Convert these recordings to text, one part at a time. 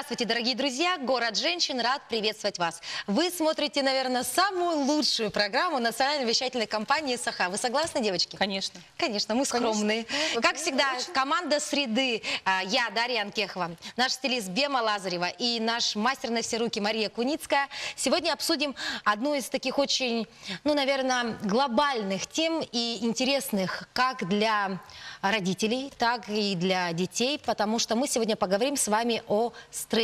Здравствуйте, дорогие друзья! Город женщин рад приветствовать вас. Вы смотрите, наверное, самую лучшую программу национальной вещательной компании «Саха». Вы согласны, девочки? Конечно. Конечно, мы скромные. Конечно. Как всегда, команда «Среды», я, Дарья Анкехова, наш стилист Бема Лазарева и наш мастер на все руки Мария Куницкая. Сегодня обсудим одну из таких очень, наверное, глобальных тем и интересных как для родителей, так и для детей, потому что мы сегодня поговорим с вами о стрессе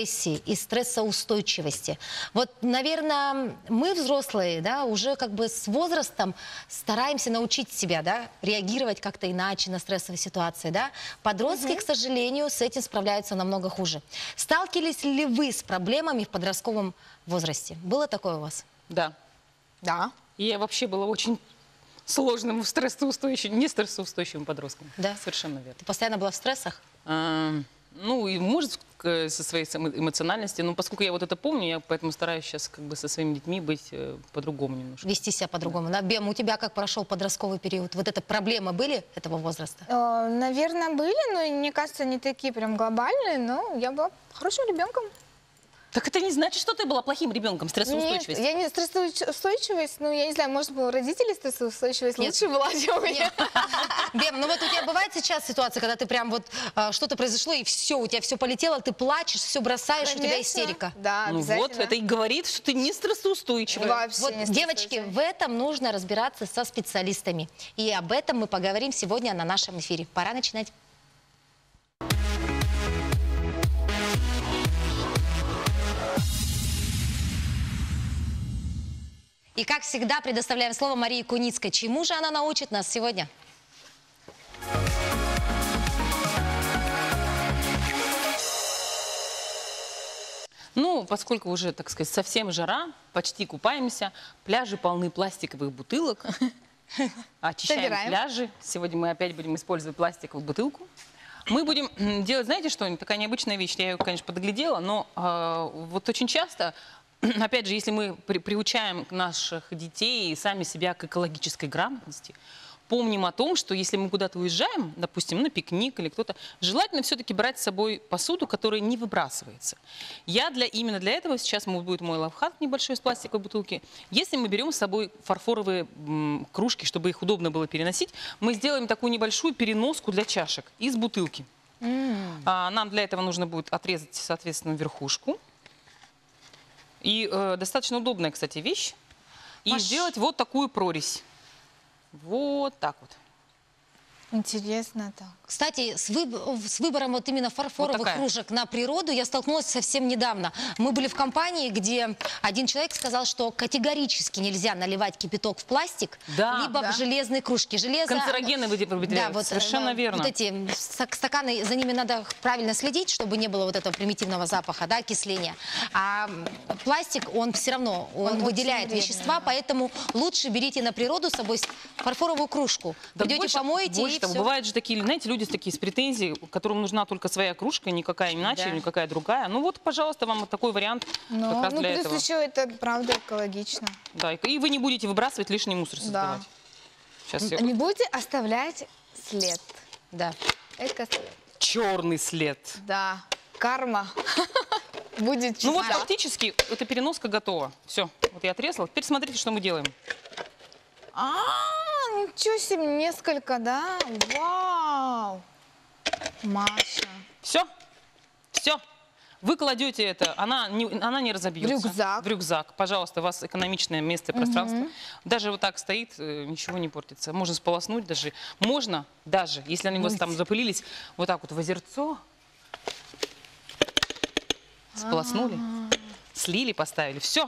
и стрессоустойчивости. Вот, наверное, мы, взрослые, да, уже как бы с возрастом стараемся научить себя, да, реагировать как-то иначе на стрессовые ситуации, да. Подростки, к сожалению, с этим справляются намного хуже. Сталкивались ли вы с проблемами в подростковом возрасте? Было такое у вас? Да. Да. И я вообще была очень сложным, не стрессоустойчивым подростком. Да. Совершенно верно. Ты постоянно была в стрессах? Ну, и может со своей эмоциональностью, но поскольку я вот это помню, я поэтому стараюсь сейчас как бы со своими детьми быть по-другому немножко. Вести себя по-другому. Да. Бем, у тебя как прошел подростковый период? Вот это проблемы были этого возраста? Наверное, были, но мне кажется, не такие прям глобальные, но я была хорошим ребенком. Так это не значит, что ты была плохим ребенком, стрессоустойчивость. Нет, я не стрессоустойчивость, ну, я не знаю, может быть, у родителей стрессоустойчивость лучше была, чем у меня. Бем, ну вот у тебя бывает сейчас ситуация, когда ты прям вот что-то произошло, и все, у тебя все полетело, ты плачешь, все бросаешь, у тебя истерика. Да, Ну обязательно. вот, это и говорит, что ты не стрессоустойчивая. Вообще Вот, не девочки, стрессоустойчивая. в этом нужно разбираться со специалистами. И об этом мы поговорим сегодня на нашем эфире. Пора начинать. И, как всегда, предоставляем слово Марии Куницкой. Чему же она научит нас сегодня? Ну, поскольку уже, так сказать, совсем жара, почти купаемся, пляжи полны пластиковых бутылок. Очищаем Собираем. пляжи. Сегодня мы опять будем использовать пластиковую бутылку. Мы будем делать, знаете что, такая необычная вещь, я ее, конечно, подглядела, но вот очень часто, опять же, если мы приучаем наших детей и сами себя к экологической грамотности, помним о том, что если мы куда-то уезжаем, допустим, на пикник или кто-то, желательно все-таки брать с собой посуду, которая не выбрасывается. Именно для этого сейчас будет мой лайфхак небольшой из пластиковой бутылки. Если мы берем с собой фарфоровые кружки, чтобы их удобно было переносить, мы сделаем такую небольшую переноску для чашек из бутылки. Нам для этого нужно будет отрезать, соответственно, верхушку. И достаточно удобная, кстати, вещь. И сделать вот такую прорезь. Вот так вот. Интересно так. Кстати, с выбором вот именно фарфоровых Вот кружек на природу я столкнулась совсем недавно. Мы были в компании, где один человек сказал, что категорически нельзя наливать кипяток в пластик, либо в железные кружки. Железо, канцерогены выделяются. да, вот, совершенно верно. Вот эти стаканы, за ними надо правильно следить, чтобы не было вот этого примитивного запаха, да, окисления. А пластик, он все равно, он выделяет вредный, вещества, да. поэтому лучше берите на природу с собой фарфоровую кружку. Да Придете, помоете, больше и того, все. бывают же такие, знаете, люди такие с претензией, которым нужна только своя кружка, никакая иначе, Да. никакая другая. Ну вот, пожалуйста, вам вот такой вариант как раз Ну, для плюс этого. еще это, правда, экологично. Да, и вы не будете выбрасывать лишний мусор создавать. Сейчас я... Не будете оставлять след. Да. Экослед. Черный след. Да. Карма будет чиста. Ну вот фактически эта переноска готова. Все, вот я отрезала. Теперь смотрите, что мы делаем. Ничего себе, несколько, да? Вау! Маша. Все, все. Вы кладете это, она не разобьется. В рюкзак. В рюкзак. Пожалуйста, у вас экономичное место и пространство. Даже вот так стоит, ничего не портится. Можно сполоснуть даже. Можно даже, если они у вас там запылились, вот так вот в озерцо. Сполоснули, слили, поставили. Все,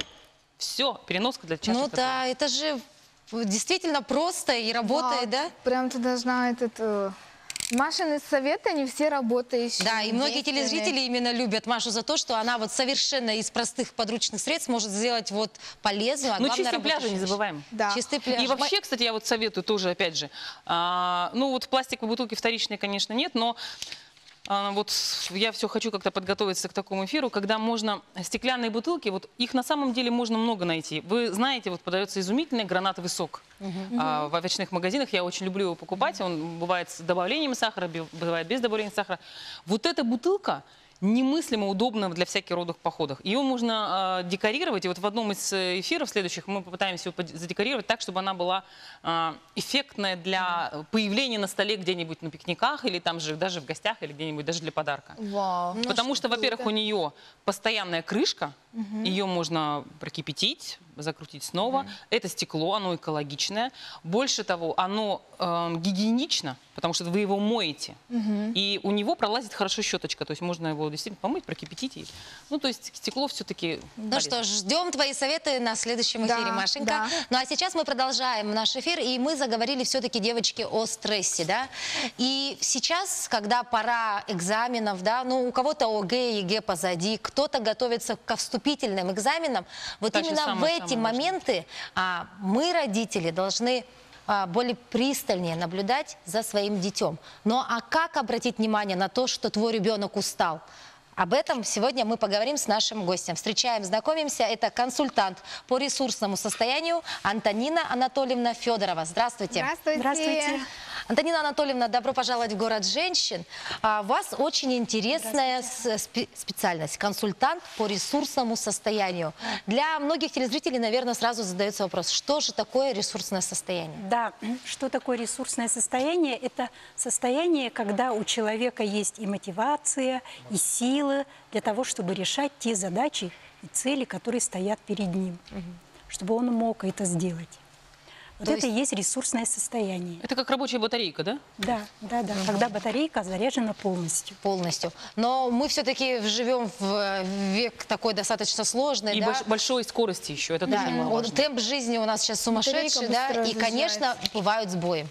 все, переноска для чашек. Ну да, это же действительно просто и работает, да? Прям ты должна Машины советы, они все работающие. Да, и многие действенные. телезрители именно любят Машу за то, что она вот совершенно из простых подручных средств может сделать вот полезную, а Ну, главное, чистые пляжи не работающую вещь. забываем. Да. Чистый пляж. И вообще, кстати, я вот советую тоже, опять же, ну вот пластиковые бутылки вторичные, конечно, нет, но вот я все хочу как-то подготовиться к такому эфиру, когда можно стеклянные бутылки, вот их на самом деле можно много найти. Вы знаете, вот подается изумительный гранатовый сок. В овощных магазинах я очень люблю его покупать. Он бывает с добавлением сахара, бывает без добавления сахара. Вот эта бутылка немыслимо удобна для всяких родов походов. Ее можно декорировать, и вот в одном из эфиров следующих мы попытаемся ее задекорировать так, чтобы она была эффектная для появления на столе где-нибудь на пикниках, или там же даже в гостях, или где-нибудь даже для подарка. Вау. Потому что, во-первых, у нее постоянная крышка, ее можно прокипятить, закрутить снова. Это стекло, оно экологичное. Больше того, оно гигиенично, потому что вы его моете. И у него пролазит хорошо щеточка, то есть можно его действительно помыть, прокипятить. Ну, то есть стекло все-таки Ну что ж, ждем твои советы на следующем эфире, Да, Машенька. да. Ну а сейчас мы продолжаем наш эфир, и мы заговорили все-таки, девочки, о стрессе, да. И сейчас, когда пора экзаменов, да, ну у кого-то ОГЭ, ЕГЭ позади, кто-то готовится ко вступительным экзаменам, вот Та же именно в самая, эти самая моменты мы, родители, должны более пристальнее наблюдать за своим детем. Ну а как обратить внимание на то, что твой ребенок устал? Об этом сегодня мы поговорим с нашим гостем. Встречаем, знакомимся. Это консультант по ресурсному состоянию Антонина Анатольевна Федорова. Здравствуйте. Здравствуйте. Здравствуйте. Антонина Анатольевна, добро пожаловать в город женщин. У вас очень интересная специальность – консультант по ресурсному состоянию. Для многих телезрителей, наверное, сразу задается вопрос, что же такое ресурсное состояние? Да, что такое ресурсное состояние? Это состояние, когда у человека есть и мотивация, и силы для того, чтобы решать те задачи и цели, которые стоят перед ним, чтобы он мог это сделать. Вот То это и есть ресурсное состояние. это как рабочая батарейка, да? Да, да, да. Когда батарейка заряжена полностью. Полностью. Но мы все-таки живем в век такой достаточно сложный, И да? большой скорости еще, это Да, тоже немаловажно. темп жизни у нас сейчас сумасшедший, да, быстро и, конечно, бывают сбои.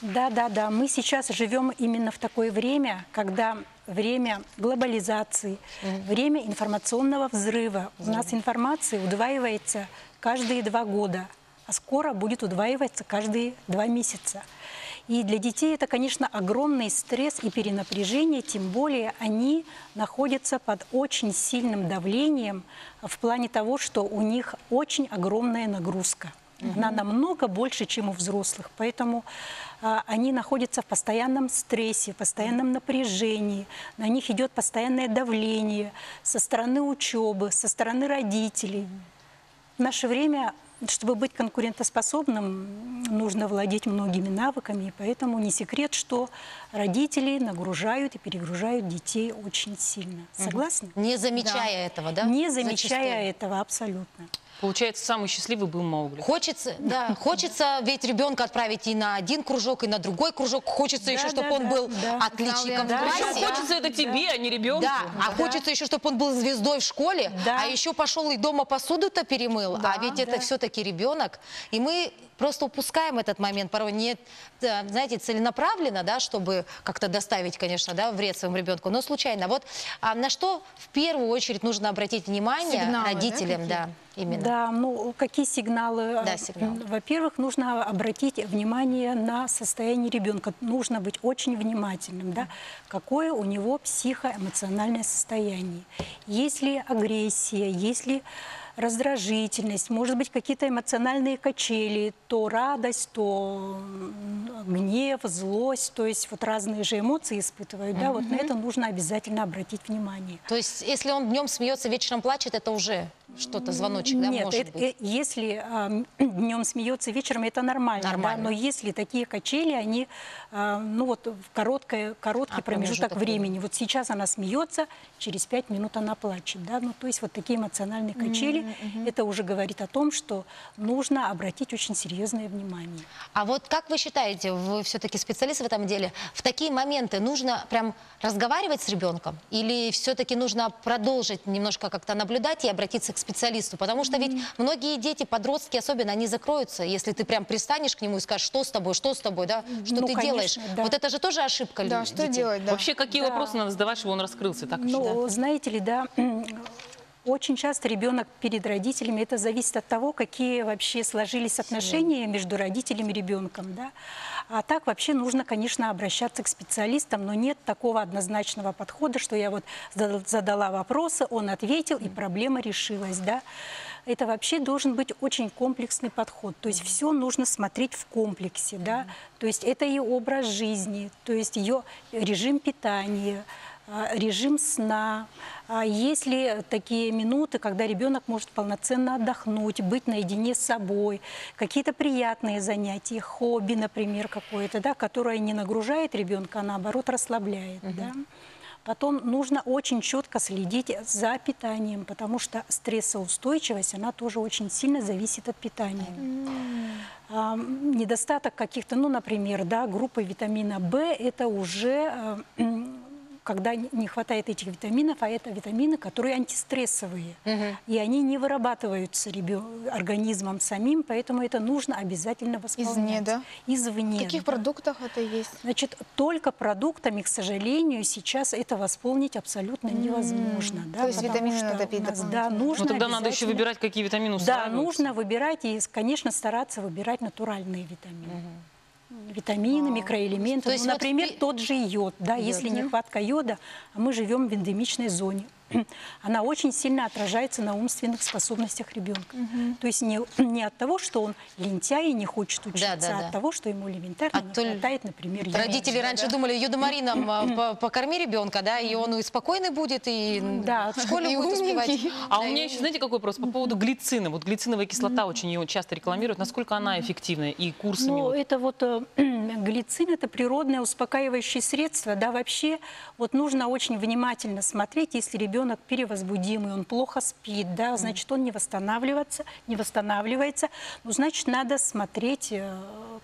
Да, да, да. Мы сейчас живем именно в такое время, когда время глобализации, время информационного взрыва. У нас информация удваивается каждые 2 года, а скоро будет удваиваться каждые 2 месяца. И для детей это, конечно, огромный стресс и перенапряжение, тем более они находятся под очень сильным давлением в плане того, что у них очень огромная нагрузка. Она намного больше, чем у взрослых, поэтому они находятся в постоянном стрессе, в постоянном напряжении, на них идет постоянное давление со стороны учебы, со стороны родителей. В наше время, чтобы быть конкурентоспособным, нужно владеть многими навыками, и поэтому не секрет, что родители нагружают и перегружают детей очень сильно. Согласны? Не замечая этого, да? Не замечая Зачастую. этого абсолютно. Получается, самый счастливый был Маугли. Хочется, да, хочется ведь ребенка отправить и на один кружок, и на другой кружок. Хочется еще, Да, чтобы да, он да, был да. отличником в Да, Причем классе. хочется это тебе, а не ребенку. Да, а хочется еще, чтобы он был звездой в школе, Да. а еще пошел и дома посуду-то перемыл, Да, а ведь это да. все-таки ребенок. И мы просто упускаем этот момент, порой не, знаете, целенаправленно, да, чтобы как-то доставить, конечно, да, вред своему ребенку, но случайно. Вот на что в первую очередь нужно обратить внимание Сигналы, да, родителям, да, именно. Да, ну какие сигналы? Да, сигналы. Во-первых, нужно обратить внимание на состояние ребенка. Нужно быть очень внимательным, да, какое у него психоэмоциональное состояние. Есть ли агрессия, есть ли раздражительность, может быть, какие-то эмоциональные качели, то радость, то гнев, злость, то есть вот разные же эмоции испытывают, да, вот на это нужно обязательно обратить внимание. То есть, если он днем смеется, вечером плачет, это уже что-то, звоночек, да, Нет, может быть? если днем смеется, вечером это нормально, Нормально. Да, но если такие качели, они ну вот в короткий промежуток промежуток времени. Вот сейчас она смеется, через 5 минут она плачет, да, ну то есть вот такие эмоциональные качели, это уже говорит о том, что нужно обратить очень серьезное внимание. А вот как вы считаете, вы все-таки специалист в этом деле, в такие моменты нужно прям разговаривать с ребенком или все-таки нужно продолжить немножко как-то наблюдать и обратиться к специалисту? Потому что ведь многие дети, подростки особенно, они закроются, если ты прям пристанешь к нему и скажешь, что с тобой, да, что Ну, ты конечно, делаешь. да. Вот это же тоже ошибка Да, детей. что делать, да. Вообще, какие вопросы надо задавать, чтобы он раскрылся? Так вообще, да? Ну, знаете ли, да, очень часто ребенок перед родителями, это зависит от того, какие вообще сложились отношения между родителями и ребенком, да. А так вообще нужно, конечно, обращаться к специалистам, но нет такого однозначного подхода, что я вот задала вопросы, он ответил, и проблема решилась, да. Это вообще должен быть очень комплексный подход. То есть все нужно смотреть в комплексе, да. То есть это и образ жизни, то есть ее режим питания, режим сна. Есть ли такие минуты, когда ребенок может полноценно отдохнуть, быть наедине с собой, какие-то приятные занятия, хобби, например, какое-то, да, которое не нагружает ребенка, а наоборот расслабляет. Да? Потом нужно очень четко следить за питанием, потому что стрессоустойчивость, она тоже очень сильно зависит от питания. Недостаток каких-то, ну, например, да, группы витамина В, это уже когда не хватает этих витаминов, а это витамины, которые антистрессовые. И они не вырабатываются организмом самим, поэтому это нужно обязательно восполнять. Извне, да? Извне. В каких да. продуктах это есть? Значит, только продуктами, к сожалению, сейчас это восполнить абсолютно невозможно. Да, То есть потому витамины что надо пить у нас, дополнительно? да, нужно Ну тогда надо еще обязательно- выбирать, какие витамины Да, усваиваются. нужно выбирать и, конечно, стараться выбирать натуральные витамины. Витамины, микроэлементы. То есть Ну, вот например, пи- тот же йод. Да, если нехватка йода, а мы живем в эндемичной зоне, она очень сильно отражается на умственных способностях ребенка. То есть не от того, что он лентяй и не хочет учиться, да. а от того, что ему элементарно не то ли хватает, например, йода. Родители раньше думали, йодомарином покорми ребенка, да, и он и спокойный будет, и Да, в школе и будет успевать. умненький. А у меня еще, знаете, какой вопрос по поводу глицина. Вот глициновая кислота очень ее часто рекламируют. Насколько она эффективна и курсами? Ну, вот? это вот глицин, это природное успокаивающее средство. Да, вообще вот нужно очень внимательно смотреть, если ребенок перевозбудимый, он плохо спит, да, значит, он не восстанавливается, ну, значит, надо смотреть,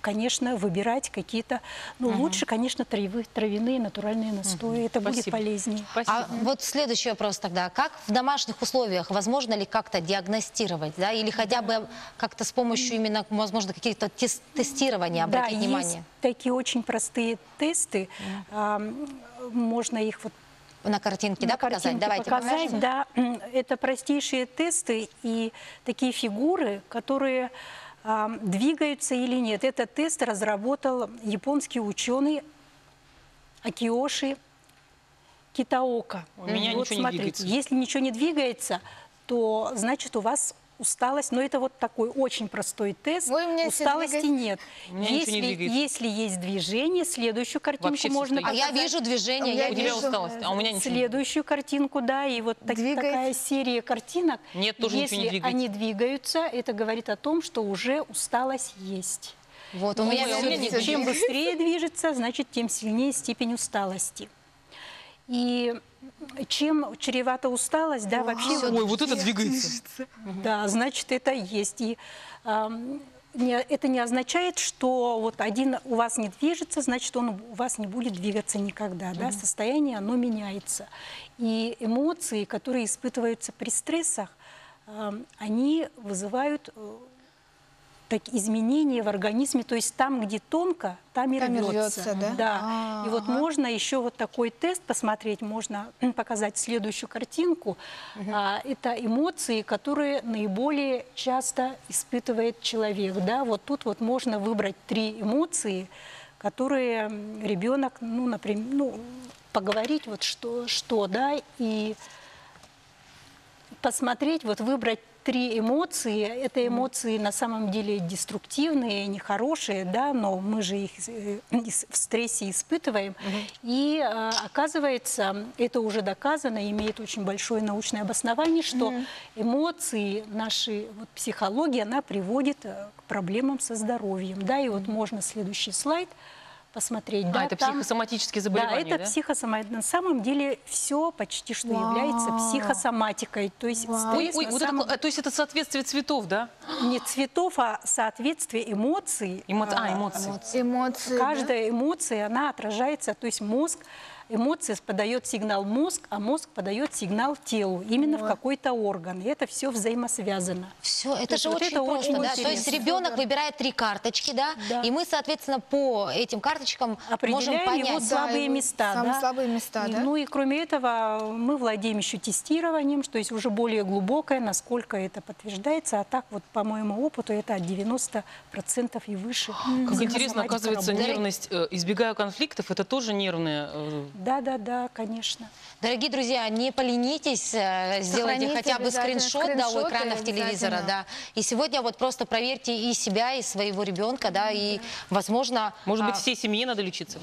конечно, выбирать какие-то, ну, лучше, конечно, травяные натуральные настои, это будет Спасибо. полезнее. А Спасибо. вот следующий вопрос тогда. Как в домашних условиях возможно ли как-то диагностировать, да, или хотя бы как-то с помощью именно, возможно, каких-то тестирования обратить да, внимание? есть такие очень простые тесты, можно их вот На картинке, да, на показать? картинке Давайте показать, покажем. да, это простейшие тесты и такие фигуры, которые двигаются или нет. Этот тест разработал японский ученый Акиоши Китаока. У меня Вот ничего не смотрите, двигается. если ничего не двигается, то значит у вас усталость, но это вот такой очень простой тест. Ой, у меня все Усталости двигается. нет. У меня ничего не двигается. Если есть движение, следующую картинку Вообще всё можно стоит. А я вижу движение, я У тебя вижу. усталость, а у меня ничего. следующую картинку, да, и вот Двигается. такая серия картинок. Нет, тоже ничего не Если двигается. они двигаются, это говорит о том, что уже усталость есть. Вот, у меня Ой, а у всё меня не движение. Чем быстрее движется, значит, тем сильнее степень усталости. И чем чревата усталость, да, вообще... Ой, вот это двигается. Да, значит, это есть. И это не означает, что вот один у вас не движется, значит, он у вас не будет двигаться никогда. Да? Состояние, оно меняется. И эмоции, которые испытываются при стрессах, они вызывают изменения в организме, то есть там, где тонко, там и Там и рвется. рвется, да? И вот можно еще вот такой тест посмотреть, можно показать следующую картинку. Это эмоции, которые наиболее часто испытывает человек. Да? Вот тут вот можно выбрать 3 эмоции, которые ребенок, ну, например, ну, поговорить, вот что, да, и посмотреть, вот выбрать 3 эмоции. Это эмоции на самом деле деструктивные, нехорошие, да, но мы же их в стрессе испытываем. И оказывается, это уже доказано, имеет очень большое научное обоснование, что эмоции, наши вот, психология, она приводит к проблемам со здоровьем. Да, и вот можно следующий слайд посмотреть. Да, Это там- психосоматические да, заболевания, это психосоматика. На самом деле все почти что является психосоматикой. То есть стресс Ой, на вот самом- это, то есть это соответствие цветов, да? не цветов, а соответствие эмоций. Эмоции. Эмоции. Каждая эмоция, она отражается, то есть мозг, эмоция подает сигнал мозг, а мозг подает сигнал телу, именно в какой-то орган. И это все взаимосвязано. Все, это есть же вот очень это просто, очень да? То есть интересно. ребенок выбирает 3 карточки, да? Да. И мы, соответственно, по этим карточкам можем Определяем понять. его слабые его места. самые да. слабые места, да? Ну и кроме этого мы владеем еще тестированием, то есть уже более глубокое, насколько это подтверждается. А так вот по моему опыту это от 90% и выше. Как интересно, Психосоматика оказывается, работает. нервность, избегаю конфликтов, это тоже нервная Да, конечно. Дорогие друзья, не поленитесь, сделайте Сохраните хотя бы обязательно скриншот, да, у скриншоты экранов телевизора, обязательно. да. И сегодня вот просто проверьте и себя, и своего ребенка, да, и, возможно, Может быть, всей семье надо лечиться?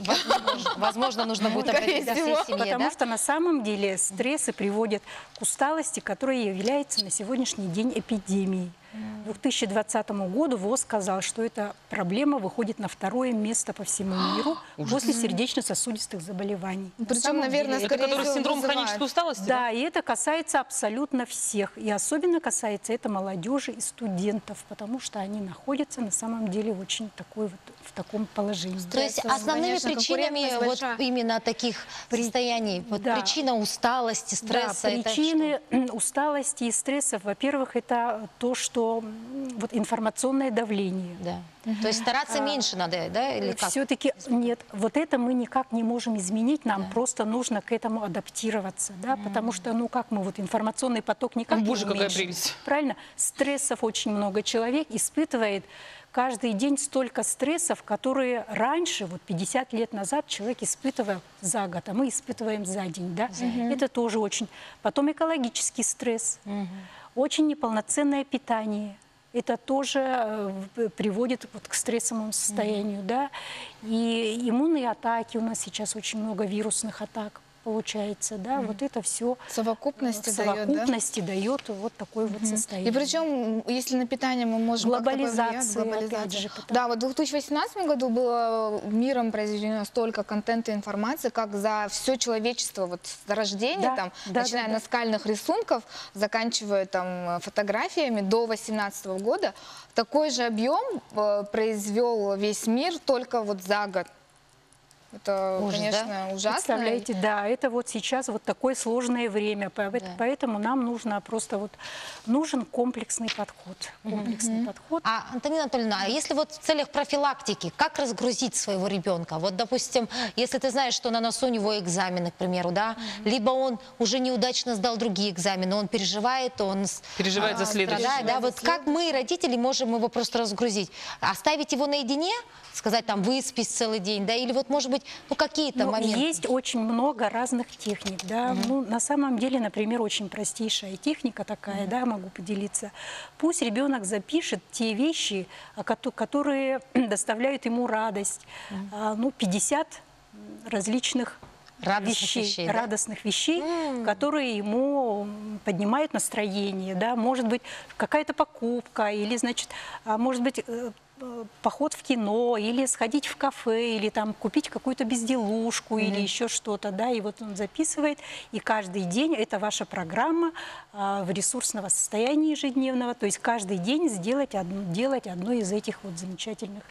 возможно, нужно будет Скорее обратиться всего. всей семье, Потому да? что на самом деле стрессы приводят к усталости, которая является на сегодняшний день эпидемией. К 2020 году ВОЗ сказал, что эта проблема выходит на второе место по всему миру после сердечно-сосудистых заболеваний. На Причем, самом наверное, деле, Это скорее который всего, синдром вызывает. хронической усталости? да, и это касается абсолютно всех. И особенно касается это молодежи и студентов, потому что они находятся на самом деле в очень в таком положении. То есть Стресс, основными конечно, причинами конкурентность вот большая. именно таких состояний, вот Да. причина усталости, стресса, Да, это причины усталости и стрессов, во-первых, это то, что вот информационное давление. что? Да. То есть стараться меньше надо, да, или как? Все-таки нет, вот это мы никак не можем изменить, нам просто нужно к этому адаптироваться, да, потому что, ну как мы, вот информационный поток никак Боже, не какая уменьшим. прелесть. Правильно? Стрессов очень много. Человек испытывает каждый день столько стрессов, которые раньше, вот 50 лет назад, человек испытывал за год, а мы испытываем за день, да. Это тоже очень. Потом экологический стресс, очень неполноценное питание. Это тоже приводит вот к стрессовому состоянию, да. И иммунные атаки, у нас сейчас очень много вирусных атак получается, да. Вот это все в Совокупности дает, да? совокупности дает вот такое вот состояние. И причем, если на питание мы можем как-то повлиять, Глобализация, опять же, потому- Да, вот в 2018 году было миром произведено столько контента и информации, как за все человечество, вот с рождения, Да, там, да, начиная да, да. наскальных рисунков, заканчивая там фотографиями до 2018 года, такой же объем произвел весь мир только вот за год. Это, Ужас, конечно, ужасно. Представляете, да, это вот сейчас вот такое сложное время, поэтому нам нужно просто вот, нужен комплексный подход. Комплексный подход. А, Антонина Анатольевна, а если вот в целях профилактики, как разгрузить своего ребенка? Вот, допустим, если ты знаешь, что на носу у него экзамены, к примеру, да, либо он уже неудачно сдал другие экзамены, он переживает, он Переживает за следующий. страдает, да, вот как мы, родители, можем его просто разгрузить? Оставить его наедине, сказать там, выспись целый день, да, или вот, может быть, ну, какие-то Ну, моменты? есть очень много разных техник, да. Ну, на самом деле, например, очень простейшая техника такая, да, могу поделиться. Пусть ребенок запишет те вещи, которые доставляют ему радость. Ну, 50 различных Радостных вещей, да? радостных вещей, которые ему поднимают настроение, да, может быть какая-то покупка или, значит, может быть поход в кино, или сходить в кафе, или там купить какую-то безделушку, или еще что-то, да, и вот он записывает, и каждый день это ваша программа в ресурсного состояния ежедневного, то есть каждый день делать одно из этих вот замечательных.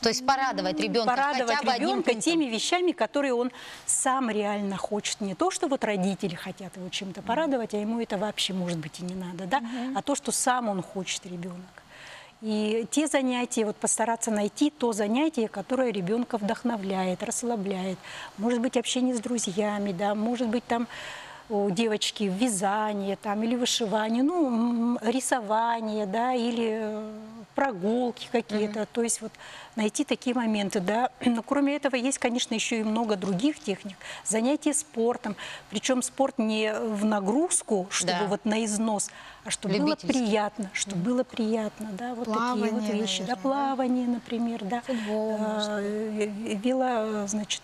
То есть порадовать ребенка Порадовать хотя бы одним ребенка пунктом. теми вещами, которые он сам реально хочет. Не то, что вот родители хотят его чем-то порадовать, а ему это вообще, может быть, и не надо, да, а то, что сам он хочет, ребенок. И те занятия, вот постараться найти то занятие, которое ребенка вдохновляет, расслабляет. Может быть, общение с друзьями, да, может быть, там у девочки вязание там, или вышивание, ну, рисование, да, или прогулки какие-то. То есть вот найти такие моменты, да. Но кроме этого есть, конечно, еще и много других техник. Занятия спортом. Причем спорт не в нагрузку, чтобы Да. вот на износ, а чтобы было Любительский. приятно, чтобы было приятно, да, вот такие вот Плавание, вещи. Да, наверное, да? плавание, например, да. Футбол, Значит,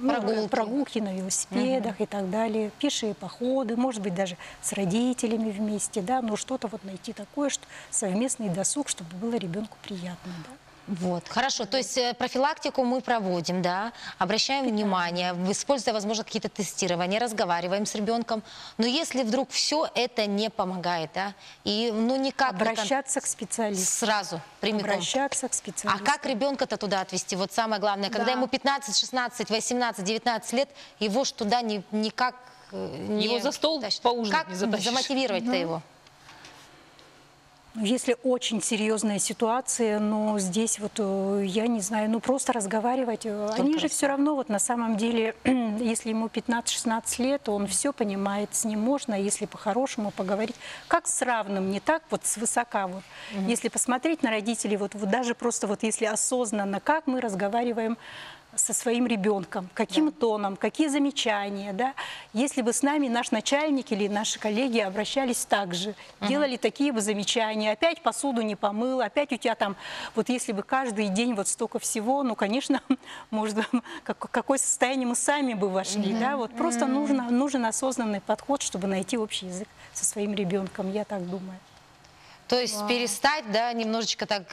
Прогулки. прогулки на велосипедах и так далее, пешие походы, может быть, даже с родителями вместе, да, но что-то вот найти такое, что совместный досуг, чтобы было ребенку приятно, да. Вот, хорошо. То есть профилактику мы проводим, да, обращаем внимание, используя, возможно, какие-то тестирования, разговариваем с ребенком. Но если вдруг все это не помогает, да, и ну никак не Обращаться к специалисту. сразу прямиком. Обращаться к А специалисту. как ребенка-то туда отвести? Вот самое главное, когда Да. ему 15, 16, 18, 19 лет, его ж туда никак не Его за стол тащат. поужинать Как не затащишь. замотивировать-то его? Если очень серьезная ситуация, но здесь вот, я не знаю, ну просто разговаривать. Они же все равно вот на самом деле, если ему 15-16 лет, он все понимает, с ним можно, если по-хорошему поговорить, как с равным, не так вот свысока вот. Если посмотреть на родителей, вот даже просто вот если осознанно, как мы разговариваем со своим ребенком, каким тоном, какие замечания, да. Если бы с нами наш начальник или наши коллеги обращались так же, делали такие бы замечания, опять посуду не помыл, опять у тебя там, вот если бы каждый день вот столько всего, ну, конечно, может быть, какое состояние мы сами бы вошли, да, вот просто нужен осознанный подход, чтобы найти общий язык со своим ребенком, я так думаю. То есть перестать, да, немножечко так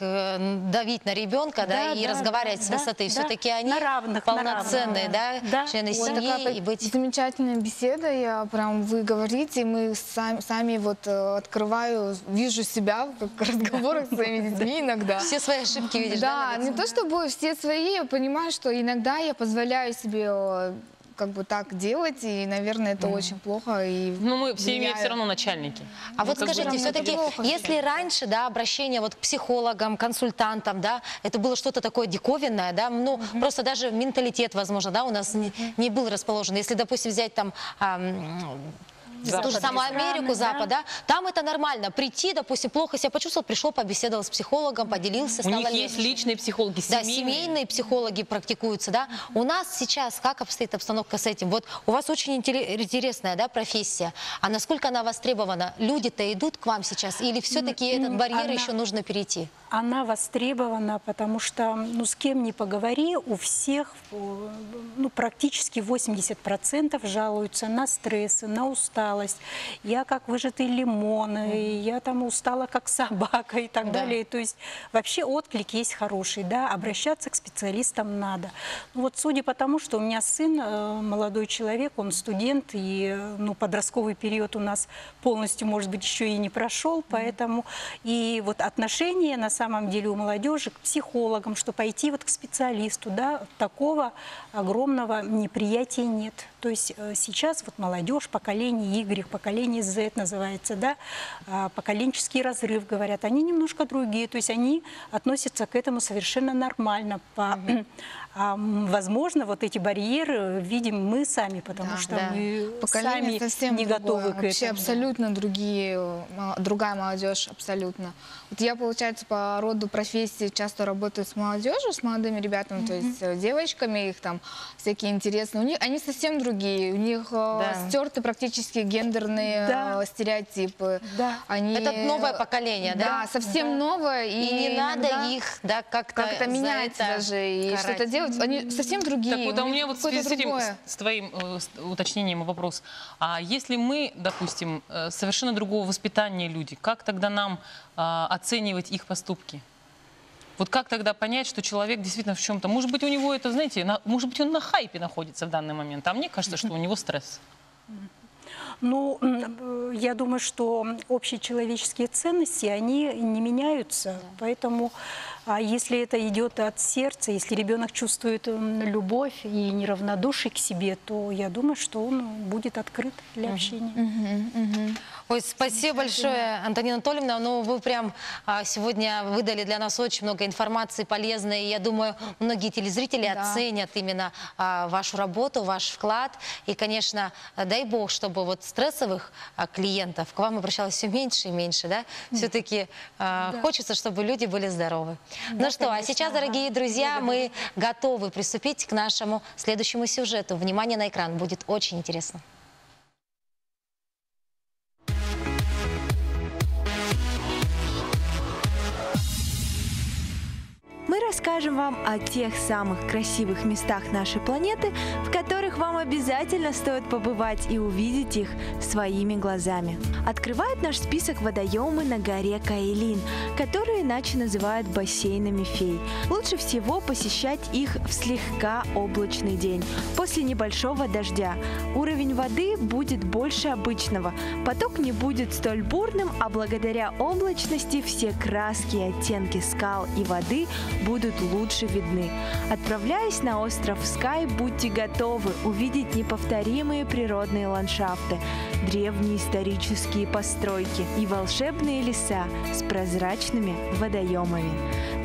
давить на ребенка, да, и разговаривать с высоты. Все-таки они на равных, полноценные, да, члены семьи. И быть... Замечательная беседа, вы говорите, мы сами вот открываю, вижу себя в разговорах с своими детьми иногда. Все свои ошибки видишь, да? Да, не то чтобы все свои, я понимаю, что иногда я позволяю себе как бы так делать, и, наверное, это очень плохо. Но мы в семье все равно начальники. А вот скажите, все-таки, если раньше, да, обращение вот к психологам, консультантам, да, это было что-то такое диковинное, да, ну, просто даже менталитет, возможно, да, у нас не был расположен. Если, допустим, взять там... ту же самую Америку, Запад, да, там это нормально. Прийти, допустим, плохо себя почувствовал, пришел, побеседовал с психологом, поделился. У них есть личные психологи, семейные. Да, семейные психологи практикуются, да. У нас сейчас как обстоит обстановка с этим? Вот у вас очень интересная, да, профессия. А насколько она востребована? Люди-то идут к вам сейчас? Или все-таки этот барьер еще нужно перейти? Она востребована, потому что, ну, с кем ни поговори, у всех, ну, практически 80% жалуются на стрессы, на усталость. Я как выжатый лимон, я там устала как собака и так далее. То есть вообще отклик есть хороший, да, обращаться к специалистам надо. Ну, вот судя по тому, что у меня сын, молодой человек, он студент, и, ну, подростковый период у нас полностью, может быть, еще и не прошел, поэтому и вот отношения на самом деле у молодежи к психологам, что пойти вот к специалисту, да, такого огромного неприятия нет. То есть сейчас вот молодежь, поколение Y, поколение Z называется, да, поколенческий разрыв, говорят, они немножко другие, то есть они относятся к этому совершенно нормально. Возможно, вот эти барьеры видим мы сами, потому что мы сами не готовы к этому. Вообще абсолютно другая молодежь, абсолютно. Вот я, получается, по роду профессии часто работаю с молодежью, с молодыми ребятами, то есть девочками, их там всякие интересные. Они совсем другие, у них стерты практически гендерные стереотипы. Да. Это новое поколение, да? Да, совсем новое. И не надо их, да, как-то менять даже и что-то делать. Они совсем другие. Так вот, а у меня вот с твоим уточнением вопрос. А если мы, допустим, совершенно другого воспитания люди, как тогда нам оценивать их поступки? Вот как тогда понять, что человек действительно в чем-то... Может быть, у него это, знаете, может быть, он на хайпе находится в данный момент, а мне кажется, что у него стресс. Ну, я думаю, что общечеловеческие ценности, они не меняются, поэтому если это идет от сердца, если ребенок чувствует любовь и неравнодушие к себе, то я думаю, что он будет открыт для общения. Ой, спасибо большое, Антонина Анатольевна. Ну, вы прям сегодня выдали для нас очень много информации полезной. И я думаю, многие телезрители оценят именно вашу работу, ваш вклад. И, конечно, дай бог, чтобы вот стрессовых клиентов к вам обращалось все меньше и меньше, да? Все-таки хочется, чтобы люди были здоровы. Да, ну что, конечно, а сейчас, дорогие друзья, мы готовы приступить к нашему следующему сюжету. Внимание на экран, будет очень интересно. Мы расскажем вам о тех самых красивых местах нашей планеты, в которых вам обязательно стоит побывать и увидеть их своими глазами. Открывают наш список водоемы на горе Каилин, которые иначе называют бассейнами фей. Лучше всего посещать их в слегка облачный день, после небольшого дождя. Уровень воды будет больше обычного, поток не будет столь бурным, а благодаря облачности все краски и оттенки скал и воды будут лучше видны. Отправляясь на остров Скай, будьте готовы увидеть неповторимые природные ландшафты, древние исторические постройки и волшебные леса с прозрачными водоемами.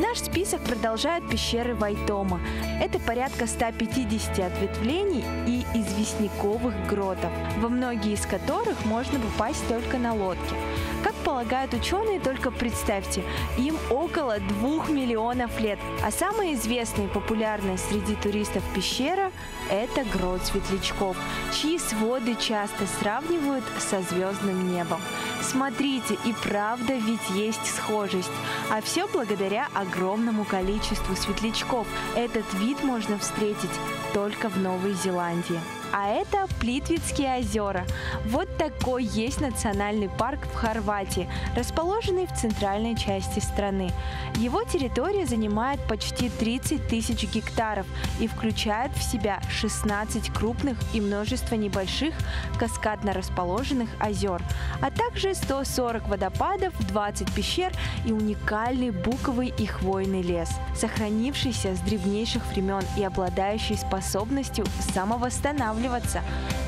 Наш список продолжает пещеры Вайтома. Это порядка 150 ответвлений и известняковых гротов, во многие из которых можно попасть только на лодке. Как полагают ученые, только представьте, им около 2 миллионов лет. А самая известная и популярная среди туристов пещера – это Грот Светлячков, чьи своды часто сравнивают со звездным небом. Смотрите, и правда ведь есть схожесть. А все благодаря огромному количеству светлячков. Этот вид можно встретить только в Новой Зеландии. А это Плитвицкие озера. Вот такой есть национальный парк в Хорватии, расположенный в центральной части страны. Его территория занимает почти 30 тысяч гектаров и включает в себя 16 крупных и множество небольших каскадно расположенных озер, а также 140 водопадов, 20 пещер и уникальный буковый и хвойный лес, сохранившийся с древнейших времен и обладающий способностью самовосстанавливаться.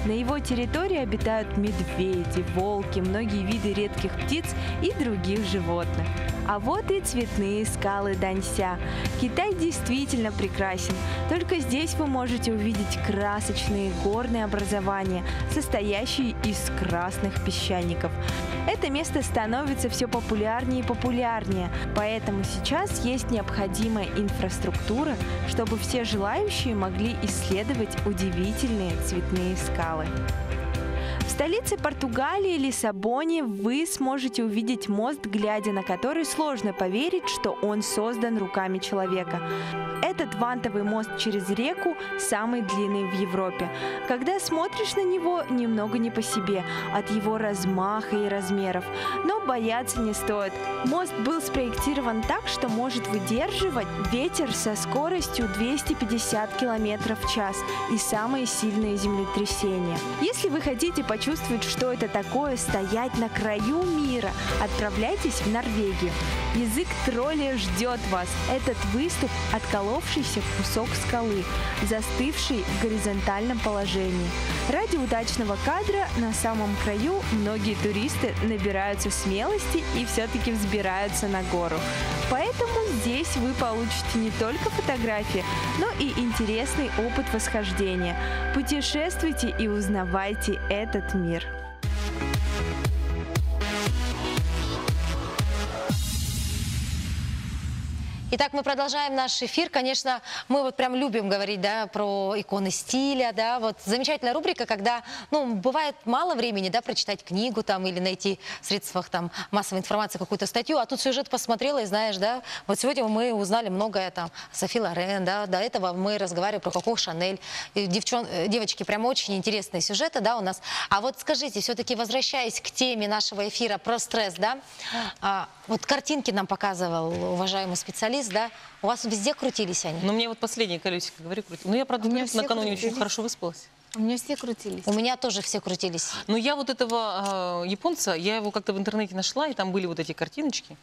На его территории обитают медведи, волки, многие виды редких птиц и других животных. А вот и цветные скалы Данься. Китай действительно прекрасен. Только здесь вы можете увидеть красочные горные образования, состоящие из красных песчаников. Это место становится все популярнее и популярнее, поэтому сейчас есть необходимая инфраструктура, чтобы все желающие могли исследовать удивительные цветные скалы. В столице Португалии, Лиссабоне, вы сможете увидеть мост, глядя на который сложно поверить, что он создан руками человека. Этот вантовый мост через реку самый длинный в Европе. Когда смотришь на него, немного не по себе от его размаха и размеров. Но бояться не стоит. Мост был спроектирован так, что может выдерживать ветер со скоростью 250 км в час и самые сильные землетрясения. Если вы хотите почувствовать, что это такое стоять на краю мира, отправляйтесь в Норвегию. Язык тролля ждет вас. Этот выступ – отколовшийся кусок скалы, застывший в горизонтальном положении. Ради удачного кадра на самом краю многие туристы набираются смелости и все-таки взбираются на гору. Поэтому здесь вы получите не только фотографии, но и интересный опыт восхождения. Путешествуйте и узнавайте этот мир. Итак, мы продолжаем наш эфир. Конечно, мы вот прям любим говорить, да, про иконы стиля, да, вот замечательная рубрика, когда, ну, бывает мало времени, да, прочитать книгу там или найти в средствах там массовой информации какую-то статью, а тут сюжет посмотрела и знаешь, да, вот сегодня мы узнали многое там Софи Лорен, да, до этого мы разговаривали про Коко Шанель. И девочки, прям очень интересные сюжеты, да, у нас. А вот скажите, все-таки возвращаясь к теме нашего эфира про стресс, да, вот картинки нам показывал уважаемый специалист, да? У вас везде крутились они? Ну, мне вот последние колесико, говорю, крутились. Ну, я, правда, накануне очень хорошо выспалась. У меня все крутились. У меня тоже все крутились. Но я вот этого японца, я его как-то в интернете нашла, и там были вот эти картиночки.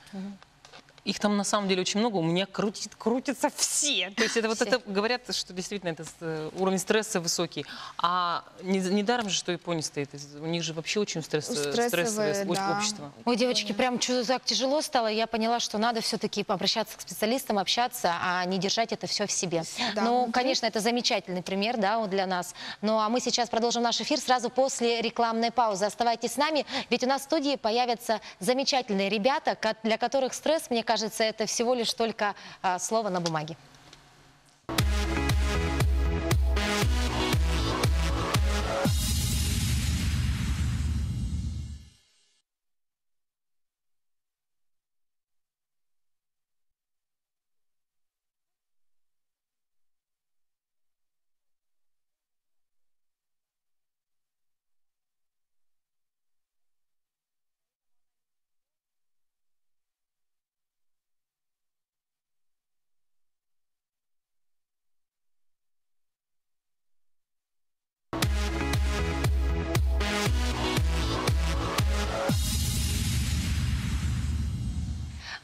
Их там на самом деле очень много, у меня крутятся все. То есть это вот это говорят, что действительно это уровень стресса высокий. А недаром же, что Япония стоит. У них же вообще очень стрессовое да. общество. Ой, девочки, прям что-то так тяжело стало. Я поняла, что надо все-таки обращаться к специалистам, общаться, а не держать это все в себе. Да, ну, конечно, это замечательный пример, да, вот для нас. Ну, а мы сейчас продолжим наш эфир сразу после рекламной паузы. Оставайтесь с нами, ведь у нас в студии появятся замечательные ребята, для которых стресс, мне кажется, это всего лишь только слово на бумаге.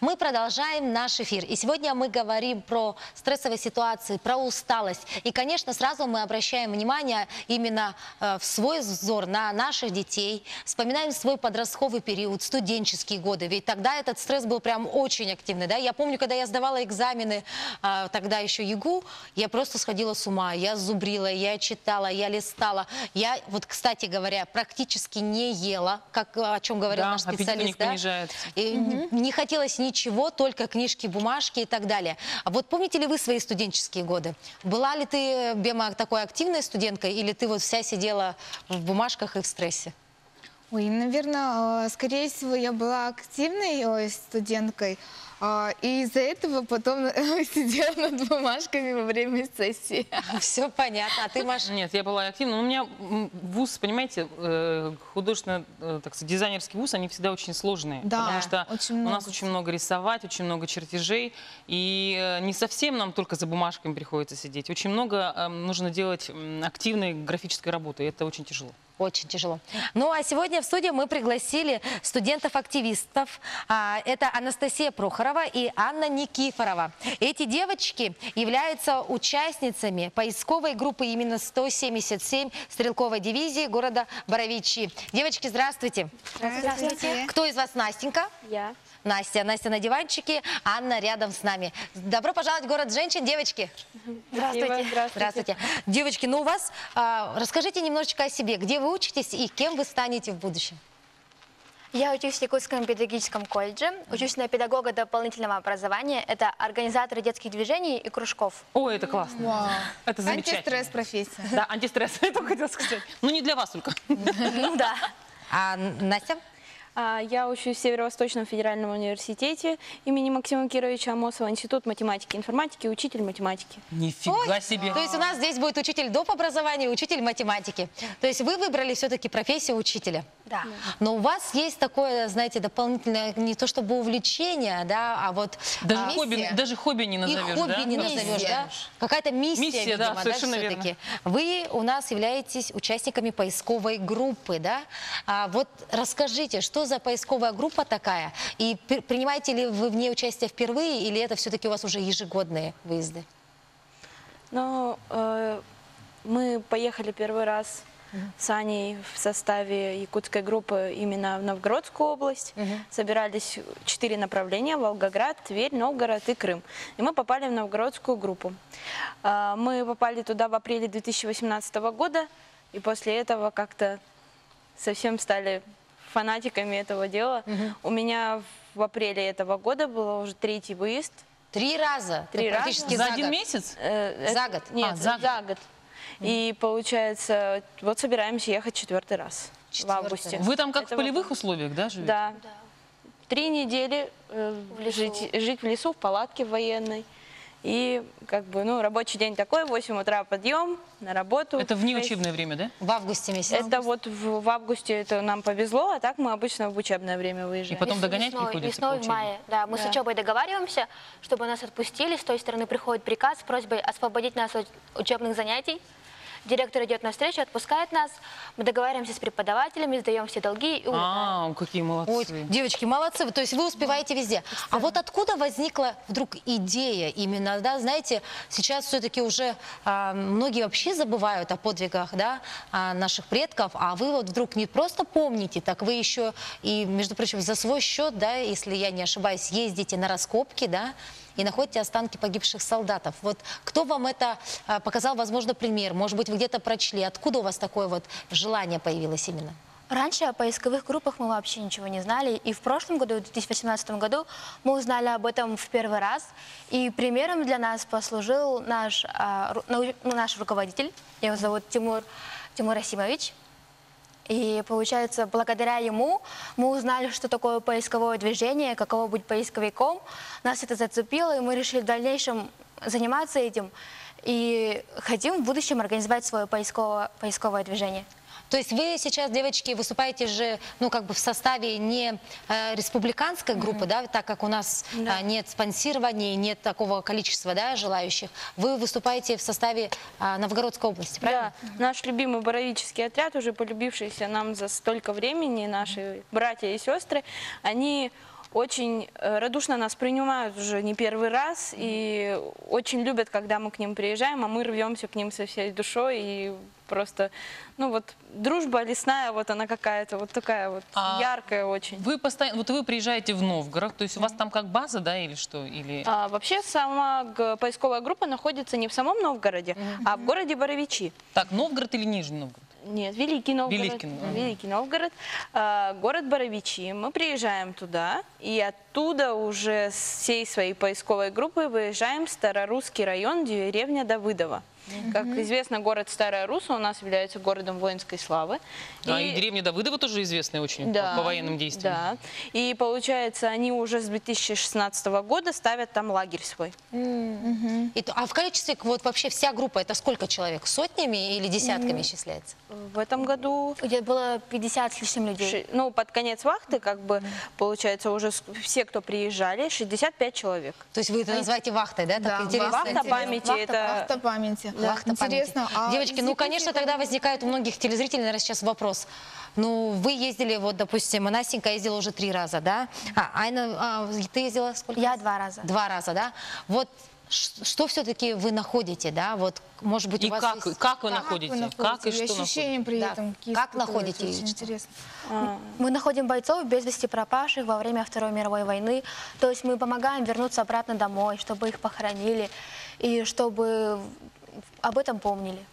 Мы продолжаем наш эфир. И сегодня мы говорим про стрессовые ситуации, про усталость. И, конечно, сразу мы обращаем внимание именно в свой взор на наших детей. Вспоминаем свой подростковый период, студенческие годы. Ведь тогда этот стресс был прям очень активный. Да? Я помню, когда я сдавала экзамены, тогда еще ЕГУ, я просто сходила с ума. Я зубрила, я читала, я листала. Я, вот, кстати говоря, практически не ела, как, о чем говорил Да, наш аппетит у них специалист. Да? понижается. И не хотелось ничего, только книжки, бумажки и так далее. А вот помните ли вы свои студенческие годы? Была ли ты, Бема, такой активной студенткой, или ты вот вся сидела в бумажках и в стрессе? Ой, наверное, скорее всего, я была активной студенткой, и из-за этого потом сидела над бумажками во время сессии. Все понятно. А ты, Маша? Нет, я была активна. Но у меня вуз, понимаете, художественно, так сказать, дизайнерский вуз, они всегда очень сложные. Да, потому что очень у много нас очень много рисовать, очень много чертежей. И не совсем нам только за бумажками приходится сидеть. Очень много нужно делать активной графической работы. И это очень тяжело. Очень тяжело. Ну, а сегодня в студию мы пригласили студентов-активистов. Это Анастасия Прохорова и Анна Никифорова. Эти девочки являются участницами поисковой группы именно 177 стрелковой дивизии города Боровичи. Девочки, здравствуйте. Здравствуйте. Кто из вас Настенька? Я. Настя. Настя на диванчике, Анна рядом с нами. Добро пожаловать в город женщин, девочки. Здравствуйте. Здравствуйте. Девочки, ну у вас, расскажите немножечко о себе. Где вы учитесь и кем вы станете в будущем? Я учусь в Якутском педагогическом колледже, учусь на педагога дополнительного образования. Это организаторы детских движений и кружков. Ой, это классно. Вау. Это замечательно. Антистресс профессия. Да, антистресс, я только хотела сказать. Ну, не для вас только. Ну да. А Настя? Я учусь в Северо-Восточном федеральном университете имени Максима Кировича Амосова, Институт математики и информатики, учитель математики. Нифига себе. То есть у нас здесь будет учитель доп. Образования, учитель математики. То есть вы выбрали все-таки профессию учителя. Да. Но у вас есть такое, знаете, дополнительное, не то чтобы увлечение, да, а вот... Даже хобби не И назовешь, хобби да? не назовешь, да? Какая-то миссия, Миссия, да, видимо, совершенно все-таки. Вы у нас являетесь участниками поисковой группы, да? Вот расскажите, что за поисковая группа такая? И принимаете ли вы в ней участие впервые, или это все-таки у вас уже ежегодные выезды? Но мы поехали первый раз с Аней в составе якутской группы именно в Новгородскую область. Собирались 4 направления: Волгоград, Тверь, Новгород и Крым. И мы попали в новгородскую группу. Мы попали туда в апреле 2018 года, и после этого как-то совсем стали фанатиками этого дела. У меня в апреле этого года был уже 3-й выезд. 3 раза? 3 раза. Практически За год. один месяц? За год? Нет, за за год. И получается, вот собираемся ехать 4-й раз в 4-й августе. Вы там как Это в полевых условиях, да, живете? Да. 3 недели лесу. жить в лесу, в палатке военной. И как бы, ну, рабочий день такой: 8 утра подъем на работу. Это внеучебное время, да? В августе месяце? Это вот в августе это нам повезло, а так мы обычно в учебное время И выезжаем. потом догонять приходится? Весной, в мае. Да, мы с учебой договариваемся, чтобы нас отпустили. С той стороны приходит приказ с просьбой освободить нас от учебных занятий. Директор идет навстречу, отпускает нас. Мы договариваемся с преподавателями, сдаем все долги и улетаем. Какие молодцы. Ой, девочки, молодцы, то есть вы успеваете везде. А вот откуда возникла вдруг идея именно, да, знаете, сейчас все-таки уже многие вообще забывают о подвигах, да, наших предков, а вы вот вдруг не просто помните, так вы еще и, между прочим, за свой счет, да, если я не ошибаюсь, ездите на раскопки, да, и находите останки погибших солдатов. Вот кто вам это показал, возможно, пример? Может быть, вы где-то прочли? Откуда у вас такое вот желание появилось именно? Раньше о поисковых группах мы вообще ничего не знали. И в прошлом году, в 2018 году, мы узнали об этом в первый раз. И примером для нас послужил наш руководитель. Его зовут Тимур Расимович. И получается, благодаря ему мы узнали, что такое поисковое движение, каково быть поисковиком. Нас это зацепило, и мы решили в дальнейшем заниматься этим. И хотим в будущем организовать свое поисковое движение. То есть вы сейчас, девочки, выступаете же, ну, как бы в составе не республиканской группы, да, так как у нас нет спонсирования, нет такого количества, да, желающих. Вы выступаете в составе Новгородской области, правильно? Да, наш любимый боровический отряд, уже полюбившийся нам за столько времени, наши братья и сестры, они очень активно участвуют в поисковых группах. И мы очень радушно нас принимают уже не первый раз и очень любят, когда мы к ним приезжаем, а мы рвемся к ним со всей душой и просто, ну вот, дружба лесная, вот она какая-то, вот такая вот яркая очень. Вы постоянно, вот вы приезжаете в Новгород, то есть у вас там как база, да, или что? Или... Вообще сама поисковая группа находится не в самом Новгороде, а в городе Боровичи. Так, Новгород или Нижний Новгород? Нет, Великий Новгород. Великий Новгород. Город Боровичи. Мы приезжаем туда, и оттуда уже с всей своей поисковой группой выезжаем в Старорусский район, деревня Давыдово. Как известно, город Старая Русса у нас является городом воинской славы. И деревня Давыдова тоже известная очень по военным действиям. Да. И получается, они уже с 2016 года ставят там лагерь свой. А в количестве, вот вообще вся группа, это сколько человек? Сотнями или десятками исчисляется? В этом году... Где было 50 с лишним людей. Ну, под конец вахты, как бы, получается, уже все, кто приезжали, 65 человек. То есть вы это называете вахтой, да? Да, Так интересно. Вахта памяти, это... Вахта памяти. Вахта Интересно. памяти. Девочки, ну, конечно, тогда возникает у многих телезрителей, наверное, сейчас вопрос. Ну, вы ездили, вот, допустим, Настенька ездила уже 3 раза, да? Айна, ты ездила сколько? Я 2 раза. 2 раза, да? Вот что все-таки вы находите, да? Вот, может быть, И у вас как, есть... как вы находите? Как и И что ощущения при Да. этом какие Как испытываете? находите Очень лично? интересно. Мы находим бойцов без вести пропавших во время Второй мировой войны. То есть мы помогаем вернуться обратно домой, чтобы их похоронили и чтобы об этом помнили.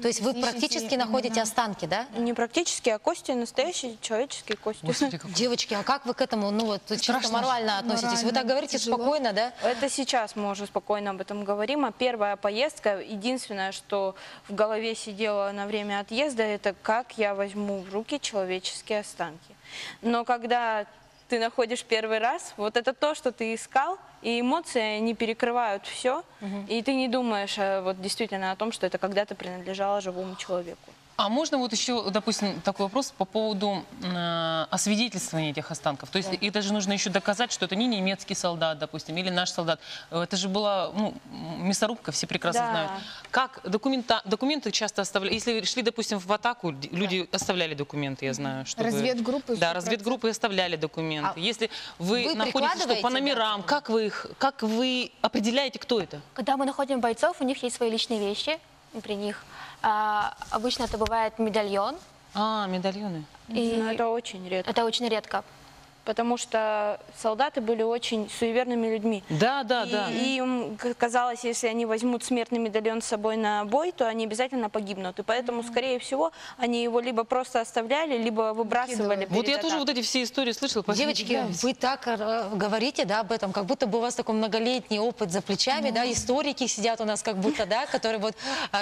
То есть вы практически находите останки, да? Не практически, а кости, настоящие человеческие кости. Господи, как... Девочки, а как вы к этому, ну вот, чисто морально относитесь? Вы так говорите тяжело. спокойно, да? Это сейчас мы уже спокойно об этом говорим. А первая поездка, единственное, что в голове сидело на время отъезда, это как я возьму в руки человеческие останки. Но когда ты находишь первый раз, вот это то, что ты искал, и эмоции, они перекрывают все, и ты не думаешь вот действительно о том, что это когда-то принадлежало живому человеку. А можно вот еще, допустим, такой вопрос по поводу освидетельствования этих останков? То есть это же нужно еще доказать, что это не немецкий солдат, допустим, или наш солдат. Это же была мясорубка, все прекрасно знают. Как документы часто оставляли? Если шли, допустим, в атаку, люди оставляли документы, я знаю. Чтобы... Разведгруппы? Да, разведгруппы оставляли документы. Если вы находите, что по номерам, как вы определяете, кто это? Когда мы находим бойцов, у них есть свои личные вещи при них. Обычно это бывает медальон. Медальоны. И Но это очень редко. это очень редко. Потому что солдаты были очень суеверными людьми. Да. И им казалось, если они возьмут смертный медальон с собой на бой, то они обязательно погибнут. И поэтому, скорее всего, они его либо просто оставляли, либо выбрасывали. Вот я тоже вот эти все истории слышала. Девочки, вы так говорите, да, об этом, как будто бы у вас такой многолетний опыт за плечами, да, историки сидят у нас как будто, да, которые вот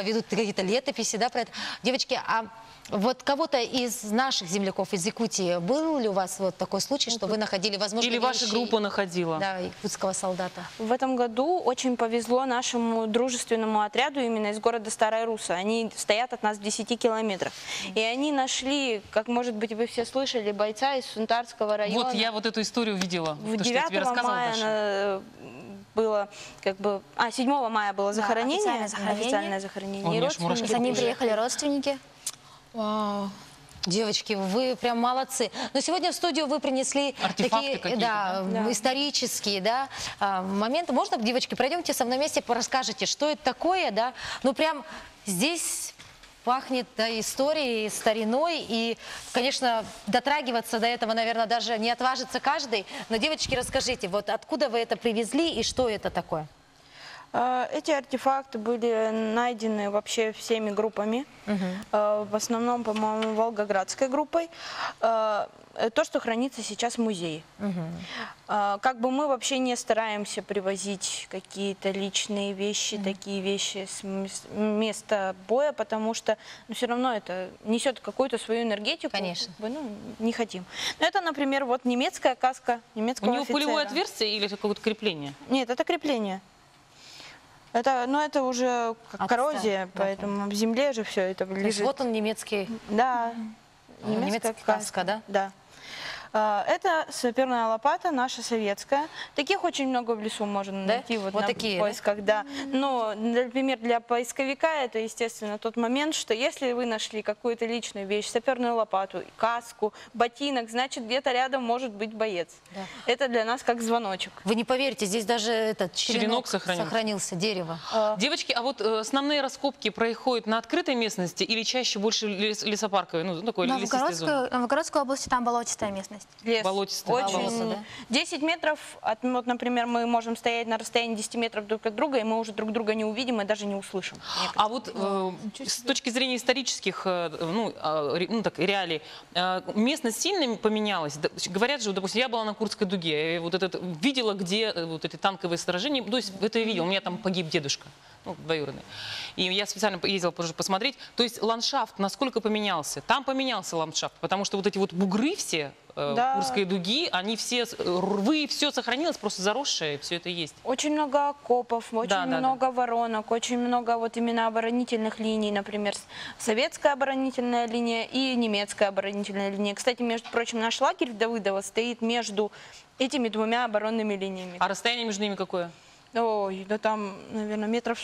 ведут какие-то летописи, да, про это. Девочки, а вот кого-то из наших земляков, из Якутии, был ли у вас вот такой случай, что вы находили, возможно, Или ваша вещи, группа находила? да, якутского солдата? В этом году очень повезло нашему дружественному отряду именно из города Старая Русса. Они стоят от нас в 10 километрах. И они нашли, как, может быть, вы все слышали, бойца из Сунтарского района. Вот я вот эту историю видела. В то, что я тебе 9 рассказывала мая дальше. было, как бы... 7 мая было захоронение. официальное захоронение. захоронение. Ой, И мне аж мурашки За ним приехали родственники. Вау. Девочки, вы прям молодцы. Но сегодня в студию вы принесли Артефакты такие, какие-то, да, исторические, да, моменты. Можно, девочки, пройдемте со мной вместе, расскажете, что это такое, да? Ну, прям здесь пахнет, да, историей, стариной. И, конечно, дотрагиваться до этого, наверное, даже не отважится каждый. Но, девочки, расскажите, вот откуда вы это привезли и что это такое? Эти артефакты были найдены вообще всеми группами, в основном, по-моему, волгоградской группой. То, что хранится сейчас в музее. Как бы мы вообще не стараемся привозить какие-то личные вещи, такие вещи с места боя, потому что все равно это несет какую-то свою энергетику. Конечно. Как бы, не хотим. Но это, например, вот немецкая каска немецкого У него офицера. пулевое отверстие или какое-то крепление? Нет, это крепление. Это уже как коррозия, поэтому в земле же все это То есть лежит. вот он, немецкий, Да, немецкая каска, да? Да. Это саперная лопата, наша советская. Таких очень много в лесу можно найти Вот на такие, да? поисках, да. Но, например, для поисковика это, естественно, тот момент, что если вы нашли какую-то личную вещь, саперную лопату, каску, ботинок, значит, где-то рядом может быть боец. Это для нас как звоночек. Вы не поверите, здесь даже этот черенок сохранился, дерево. Девочки, а вот основные раскопки происходят на открытой местности или чаще больше лесопарковой? Ну, такой лесистой зоны? В Новгородской области там болотистая местность. Лес. Болотистая. Очень. Болото, да? 10 метров, вот, например, мы можем стоять на расстоянии 10 метров друг от друга, и мы уже друг друга не увидим и даже не услышим. А вот с точки зрения исторических реалий, местность сильно поменялась? Говорят же, допустим, я была на Курской дуге, и вот видела, где вот эти танковые сражения, то есть это я видела, у меня там погиб дедушка. Ну, двоюродный. И я специально ездила позже посмотреть. То есть ландшафт насколько поменялся? Там поменялся ландшафт, потому что вот эти вот бугры все, Курской дуги, они все, рвы, все сохранилось, просто заросшее, все это есть. Очень много окопов, очень много воронок, очень много вот именно оборонительных линий, например, советская оборонительная линия и немецкая оборонительная линия. Кстати, между прочим, наш лагерь в Давыдово стоит между этими двумя оборонными линиями. А расстояние между ними какое? Ой, да там, наверное, метров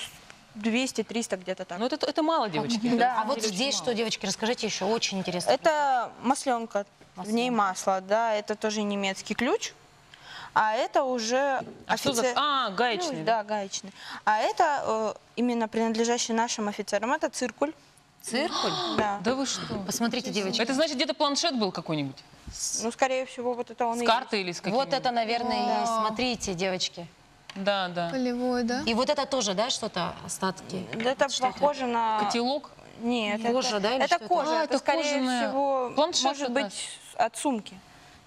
200-300 где-то так. Ну это мало, девочки. Да. А вот здесь что, девочки, расскажите еще, очень интересно. Это масленка, в ней масло, да, это тоже немецкий ключ. А это уже гаечный. Ключ, да, гаечный. А это именно принадлежащий нашим офицерам, это циркуль. Циркуль? Да. Да вы что? Посмотрите, девочки. Это значит, где-то планшет был какой-нибудь? Ну, скорее всего, вот это он С и картой или с каким-нибудь? Вот это, наверное, есть. Смотрите, девочки. Да, да. Полевой, да? И вот это тоже, да, что-то, остатки? Это похоже на... Котелок? Нет, Кожа, да, или это что это? кожа. А, это, скорее кожаная. всего, Планшет может как быть, раз. от сумки,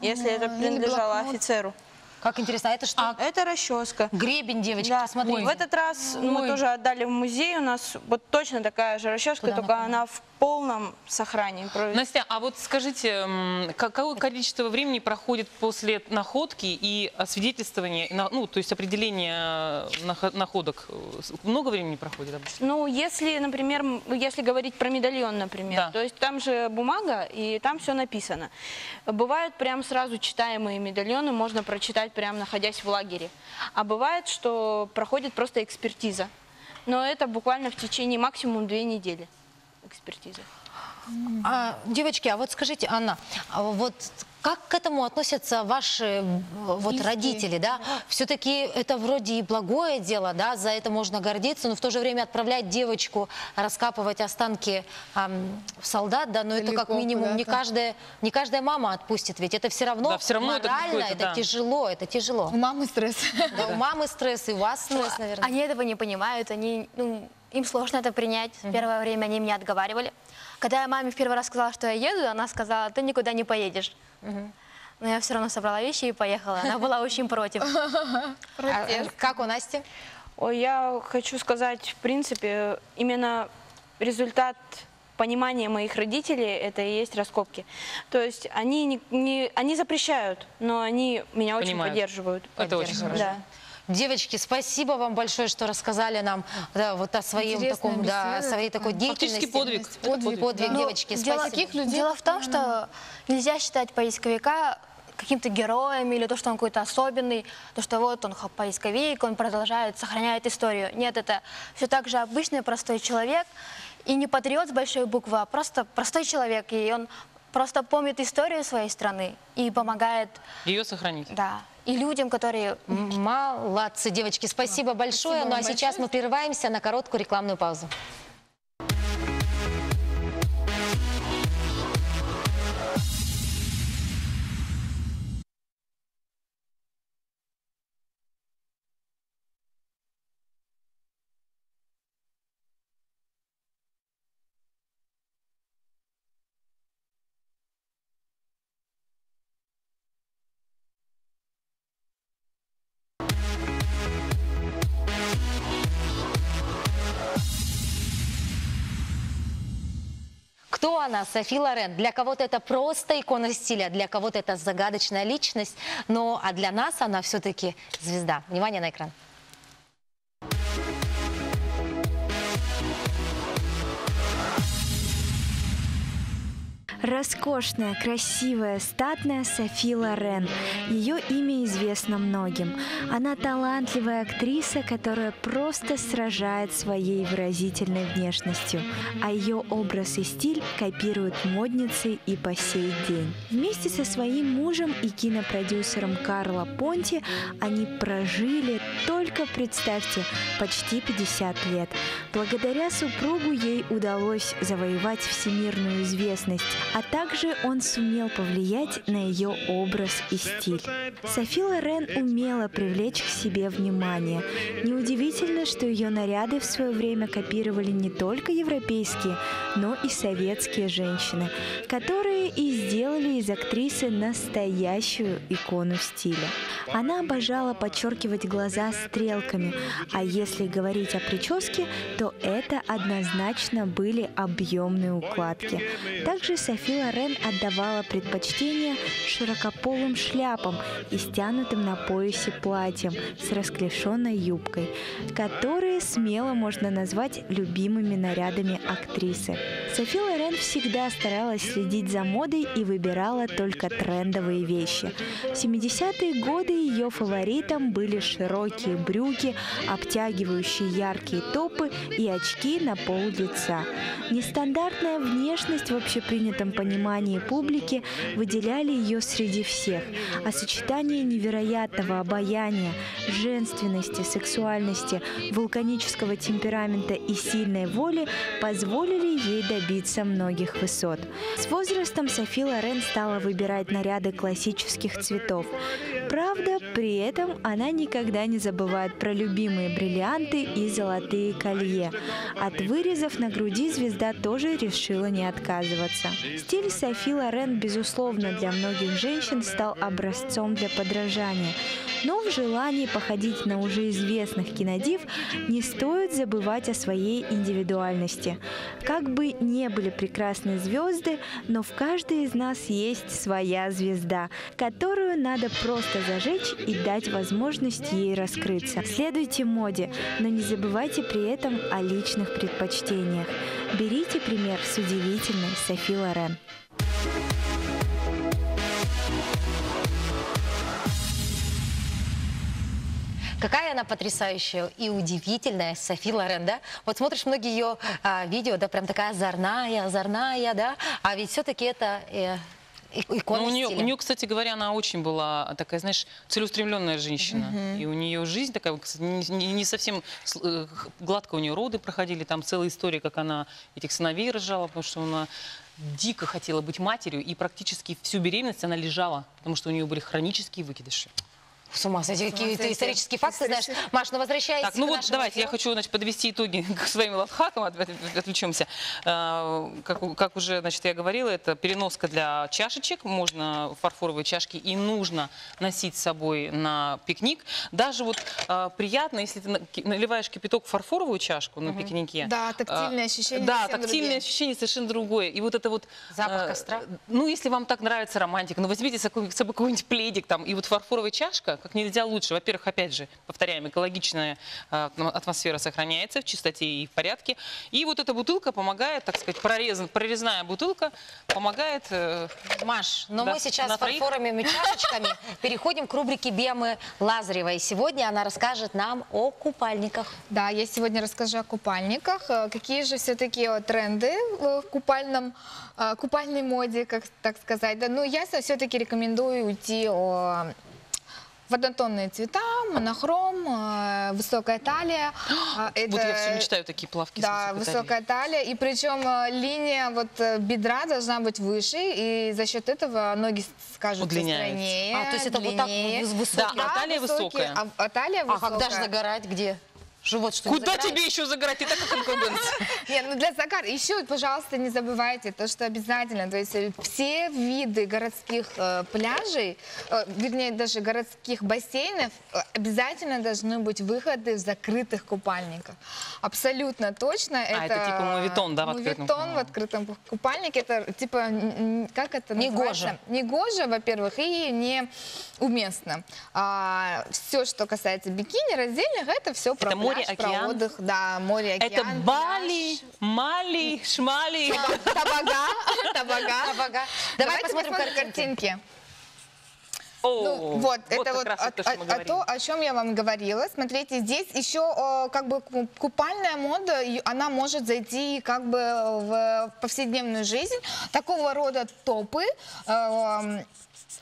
если это принадлежало блокнот. офицеру. Как интересно, а это что? Это расческа. Гребень, девочки, Да. посмотрите. В этот раз мы тоже отдали в музей. У нас вот точно такая же расческа, Куда только она в полном сохранении. Настя, а вот скажите, какое количество времени проходит после находки и освидетельствования, ну, то есть определения находок? Много времени проходит обычно? Ну, если, например, если говорить про медальон, например, Да. то есть там же бумага, и там все написано. Бывают прям сразу читаемые медальоны, можно прочитать прямо находясь в лагере. А бывает, что проходит просто экспертиза. Но это буквально в течение максимум 2 недели экспертиза. Девочки, а вот скажите, Анна, а вот как к этому относятся ваши вот родители, да? Все-таки это вроде и благое дело, да, за это можно гордиться, но в то же время отправлять девочку раскапывать останки солдат, да, но это как Далеко минимум куда-то. не каждая мама отпустит, ведь это все равно, Да, всё равно это морально, какое-то, это да. тяжело, это тяжело. У мамы стресс. Да, у мамы стресс, и у вас стресс, наверное. Они этого не понимают, им сложно это принять. В первое время они меня отговаривали. Когда я маме в первый раз сказала, что я еду, она сказала: ты никуда не поедешь. Но я все равно собрала вещи и поехала. Она была очень против. Как у Насти? Ой, я хочу сказать, в принципе, именно результат понимания моих родителей это и есть раскопки. То есть они они запрещают, но они меня очень Понимают. поддерживают. Это очень хорошо. Да. Девочки, спасибо вам большое, что рассказали нам вот о своем Интересная таком, да, беседа своей такой деятельности. Фактически подвиг. Подвиг, Ну, девочки, дело- спасибо. Дело в том, что нельзя считать поисковика каким-то героем или то, что он какой-то особенный, то, что вот он поисковик, он продолжает, сохраняет историю. Нет, это все так же обычный простой человек, и не патриот с большой буквы, а просто простой человек, и он просто помнит историю своей страны и помогает, Ее сохранить. да, и людям, которые... Молодцы, девочки, спасибо большое. Ну а сейчас мы прерываемся на короткую рекламную паузу. Кто она? Софи Лорен. Для кого-то это просто икона стиля, для кого-то это загадочная личность, а для нас она все-таки звезда. Внимание на экран. Роскошная, красивая, статная Софи Лорен. Ее имя известно многим. Она талантливая актриса, которая просто сражает своей выразительной внешностью, а ее образ и стиль копируют модницы и по сей день. Вместе со своим мужем и кинопродюсером Карло Понти они прожили, только представьте, почти 50 лет. Благодаря супругу ей удалось завоевать всемирную известность, а также он сумел повлиять на ее образ и стиль. Софи Лорен умела привлечь к себе внимание. Неудивительно, что ее наряды в свое время копировали не только европейские, но и советские женщины, которые и сделали из актрисы настоящую икону стиля. Она обожала подчеркивать глаза стрелками, а если говорить о прическе, то это однозначно были объемные укладки. Также Софи Лорен отдавала предпочтение широкополым шляпам и стянутым на поясе платьям с расклешенной юбкой, которые смело можно назвать любимыми нарядами актрисы. Софи Лорен всегда старалась следить за модой и выбирала только трендовые вещи. В 70-е годы ее фаворитом были широкие брюки, обтягивающие яркие топы и очки на пол лица. Нестандартная внешность в общепринятом понимании публики выделяли ее среди всех, а сочетание невероятного обаяния, женственности, сексуальности, вулканического темперамента и сильной воли позволили ей добиться многих высот. С возрастом Софи Лорен стала выбирать наряды классических цветов. Правда, при этом она никогда не забывает про любимые бриллианты и золотые колье. От вырезов на груди звезда тоже решила не отказываться. Стиль Софи Лорен, безусловно, для многих женщин стал образцом для подражания. Но в желании походить на уже известных кинодив не стоит забывать о своей индивидуальности. Как бы не были прекрасны звезды, но в каждой из нас есть своя звезда, которую надо просто зажечь и дать возможность ей раскрыться. Следуйте моде, но не забывайте при этом о личных предпочтениях. Берите пример с удивительной Софи Лорен. Какая она потрясающая и удивительная, Софи Лорен, да? Вот смотришь многие ее видео, да, прям такая озорная, да? А ведь все-таки это икона у стиля. нее, кстати говоря, она очень была такая, знаешь, целеустремленная женщина. И у нее жизнь такая, кстати, не совсем гладко у нее роды проходили. Там целая история, как она этих сыновей рожала, потому что она дико хотела быть матерью. И практически всю беременность она лежала, потому что у нее были хронические выкидыши. С ума сойти, какие-то исторические факты знаешь. Маш, ну возвращаясь так, ну к вот нашему давайте, эфиру. я хочу, значит, подвести итоги к своим лайфхакам, отвлечемся. Как уже, значит, я говорила, это переноска для чашечек, можно фарфоровые чашки и нужно носить с собой на пикник. Даже вот приятно, если ты наливаешь кипяток в фарфоровую чашку на пикнике. Да, тактильное ощущение. Да, совсем тактильное другие. ощущение совершенно другое. И вот это вот... Запах костра. Ну, если вам так нравится романтика, ну, возьмите с собой какой-нибудь пледик там, и вот фарфоровая чашка, как нельзя лучше. Во-первых, опять же, повторяем, экологичная атмосфера сохраняется в чистоте и в порядке. И вот эта бутылка помогает, так сказать, прорезная бутылка помогает... Маш, но да, мы сейчас на с фарфоровыми чашечками переходим к рубрике Бемы Лазаревой. Сегодня она расскажет нам о купальниках. Да, я сегодня расскажу о купальниках. Какие же все-таки тренды в купальной моде, как так сказать. Да, ну, я все-таки рекомендую уйти в однотонные цвета, монохром, высокая талия. Вот я все мечтаю такие плавки. Да, высокая талия. И причем линия бедра должна быть выше, и за счет этого ноги скажутся стройнее. То есть это длиннее. вот так высокие. Да, а талия высокая. А талия высокая. А когда же загорать? Где? Живот что ли Куда загорает? тебе еще загорать? И так как Нет, ну для загара. Еще, пожалуйста, не забывайте то, что обязательно, то есть все виды городских пляжей, вернее, даже городских бассейнов, обязательно должны быть выходы в закрытых купальниках. Абсолютно точно. Это типа мувитон, да, в открытом? Мувитон в открытом купальнике. Это типа, как это называется? Негоже, во-первых, и неуместно. Все, что касается бикини, раздельных, это все про пляж. Море, про океан. отдых, да, море, океан. Это Бали, Мали, Шмали. Табага. Табага. Давай посмотрим картинки. Ну, вот, это как вот раз то, что мы говорили. то, о чем я вам говорила. Смотрите, здесь еще как бы купальная мода, она может зайти как бы в повседневную жизнь. Такого рода топы,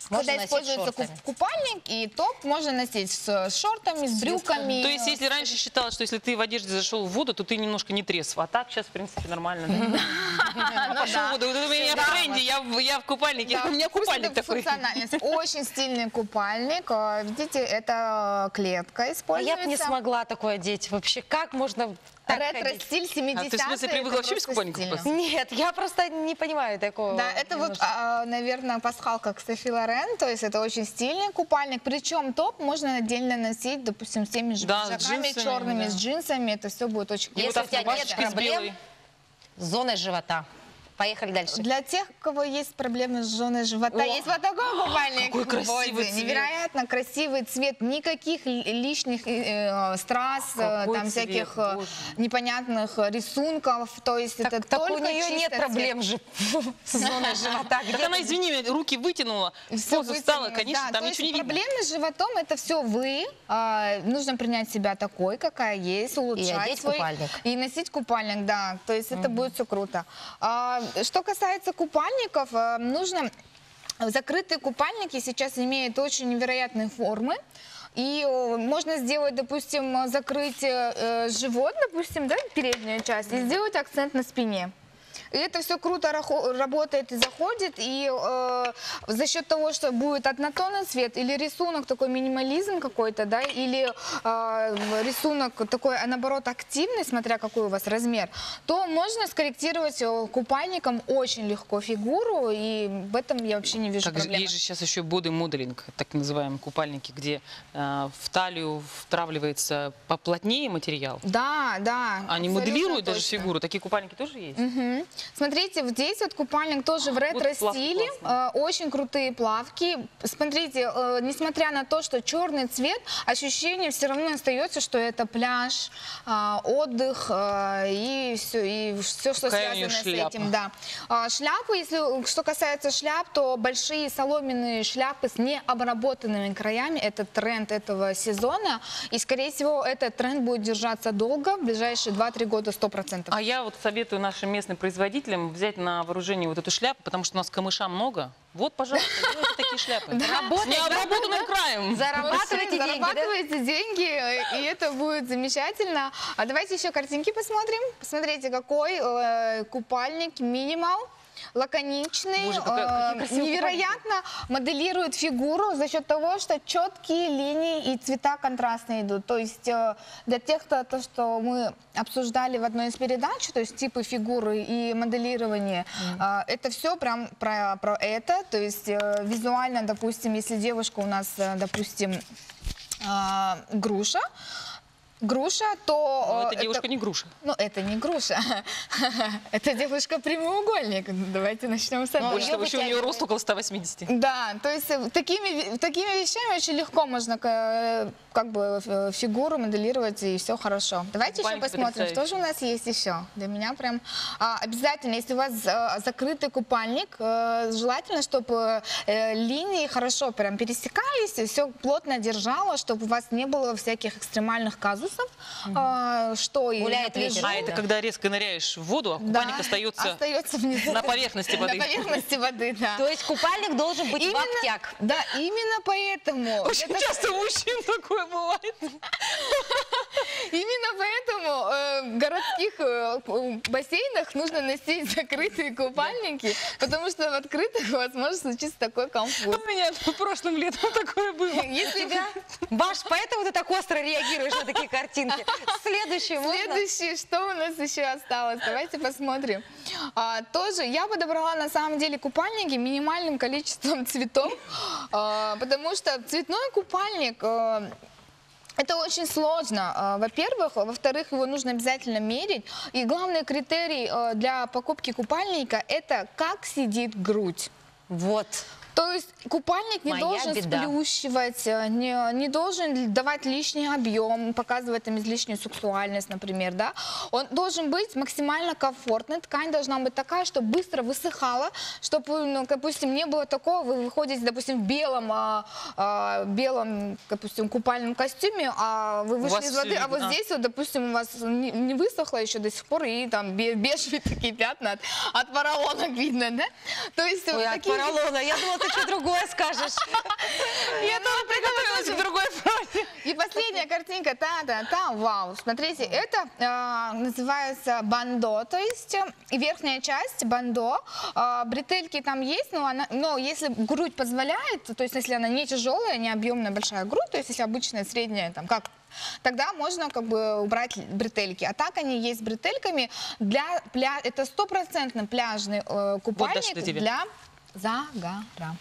когда носить используется шортами. купальник, и топ можно носить с шортами, с брюками. То есть, если раньше считалось, что если ты в одежде зашел в воду, то ты немножко не трезв. А так сейчас, в принципе, нормально. Да? Пошел в воду. У меня в тренде, я в купальнике. Да, У меня купальник такой. функциональность. Очень стильный купальник. Видите, это клетка А используется. я бы не смогла такое одеть. Вообще, как можно так ходить? Ретро-стиль 70-е. А ты, в смысле, привыкла вообще без купальника стильно. просто? Нет, я просто не понимаю такого. Да, это вот, немножко. наверное, пасхалка к Софи Лорен, то есть это очень стильный купальник. Причем топ можно отдельно носить, допустим, с теми же Да, с пиджаками джинсами, черными, да. с джинсами. Это все будет очень Если круто. у тебя нет рубашечкой с проблем белой. с зоной живота. Поехали дальше. Для тех, у кого есть проблемы с жженой живота, есть вот такой купальник. какой красивый Боди. цвет. Невероятно красивый цвет, никаких лишних страз, Какой там цвет, всяких боже. непонятных рисунков. То есть это Так у только нее нет чисто проблем же с зоной живота. Так она, извини меня, руки вытянула, в позу встала, конечно, да, там то ничего не есть видно. проблемы с животом — это все вы. Нужно принять себя такой, какая есть, улучшать одеть свой... купальник. И носить купальник, да. То есть это будет все круто. Что касается купальников, нужно... Закрытые купальники сейчас имеют очень невероятные формы. И можно сделать, допустим, закрыть живот, допустим, да, переднюю часть, и сделать акцент на спине. И это все круто работает и заходит, и за счет того, что будет однотонный цвет или рисунок, такой минимализм какой-то, да, или рисунок такой, а наоборот, активный, смотря какой у вас размер, то можно скорректировать купальником очень легко фигуру, и в этом я вообще не вижу Так, проблемы. есть же сейчас еще боди-моделинг, так называемые купальники, где в талию втравливается поплотнее материал. Да, да. Они абсолютно моделируют даже точно. фигуру. Такие купальники тоже есть? Мгм. Смотрите, вот здесь вот купальник тоже в ретро-стиле, плавки очень крутые плавки. Смотрите, несмотря на то, что черный цвет, ощущение все равно остается, что это пляж, отдых и все, что Какая у неё связано с шляпа? этим. Да. Шляпы, что касается шляп, то большие соломенные шляпы с необработанными краями — это тренд этого сезона, и, скорее всего, этот тренд будет держаться долго, в ближайшие 2-3 года 100%. А я вот советую нашим местным производителям взять на вооружение вот эту шляпу, потому что у нас камыша много. Вот, пожалуйста, делайте такие шляпы. С необработанным краем. Зарабатывайте деньги, да? Зарабатывайте деньги, и это будет замечательно. А давайте еще картинки посмотрим. Посмотрите, какой купальник минимал. Лаконичный, Боже, какие красивые невероятно моделирует фигуру за счет того, что четкие линии и цвета контрастные идут. То есть для тех, то, что мы обсуждали в одной из передач, то есть типы фигуры и моделирование, это все прям про это. То есть визуально, допустим, если девушка у нас, допустим, груша, то... Но эта девушка не груша. Ну, это не груша. Это девушка-прямоугольник. Давайте начнем с этого. Больше того, еще у нее рост около 180. Да, то есть такими вещами очень легко можно как бы фигуру моделировать, и все хорошо. Давайте еще Купальник посмотрим, что же у нас есть еще. Для меня прям обязательно, если у вас закрытый купальник, желательно, чтобы линии хорошо прям пересекались, и все плотно держало, чтобы у вас не было всяких экстремальных казусов, что и Гуляет ветер. напряжение. А это когда резко ныряешь в воду, а купальник остается внизу. на поверхности воды. На поверхности воды, да. То есть купальник должен быть в обтяг. Да, именно поэтому. Очень часто у мужчин такое бывает. Именно поэтому в городских бассейнах нужно носить закрытые купальники, потому что в открытых у вас может случиться такой комфорт. У меня прошлым летом такое было. Если Баш, поэтому ты так остро реагируешь на такие картинки. Следующий можно? Следующее, что у нас еще осталось? Давайте посмотрим. Тоже я подобрала на самом деле купальники минимальным количеством цветов, потому что цветной купальник... Это очень сложно, во-первых. Во-вторых, его нужно обязательно мерить. И главный критерий для покупки купальника – это как сидит грудь. Вот. То есть купальник не Моя должен беда. сплющивать, не должен давать лишний объем, показывать там излишнюю сексуальность, например, да. Он должен быть максимально комфортный, ткань должна быть такая, чтобы быстро высыхала, чтобы, ну, допустим, не было такого, вы выходите, допустим, в белом, допустим, купальном костюме, а вы вышли вас из воды, всё а вот видно. здесь вот, допустим, у вас не высохло еще до сих пор, и там бежевые такие пятна от поролона видно, да? То есть Ой, вот от такие... поролона. Я думала, ты что другое скажешь. Я тоже Приготовилась к другой фразе. И последняя картинка, вау, смотрите, это называется бандо, то есть и верхняя часть бандо, бретельки там есть, но если грудь позволяет, то есть если она не тяжелая, не объемная большая грудь, то есть если обычная средняя, там как, тогда можно как бы убрать бретельки. А так они есть с бретельками для это 100% пляжный купальник до тебя. для загара.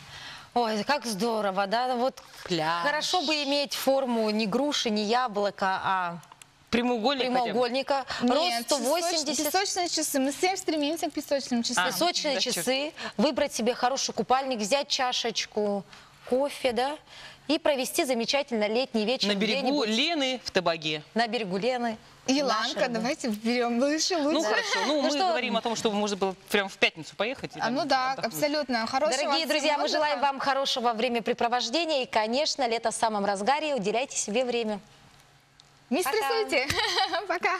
Ой, как здорово, да? Вот Пляж. хорошо бы иметь форму не груши, не яблока, а Прямоугольник хотя бы? прямоугольника. Рост Нет, 180. песочные часы. Мы все стремимся к песочным часам. Песочные да, часы, выбрать себе хороший купальник, взять чашечку кофе, да, и провести замечательно летний вечер На берегу где-нибудь Лены в Табаге. на берегу Лены. Еланка, давайте берем лучше. Ну хорошо, ну мы что? говорим о том, что можно было прям в пятницу поехать. и там Ну да, отдохнуть. абсолютно. Хорошего Дорогие всем друзья, мы отдыха. желаем вам хорошего времяпрепровождения и, конечно, лето в самом разгаре. Уделяйте себе время. Не Пока. стрессуйте. Пока.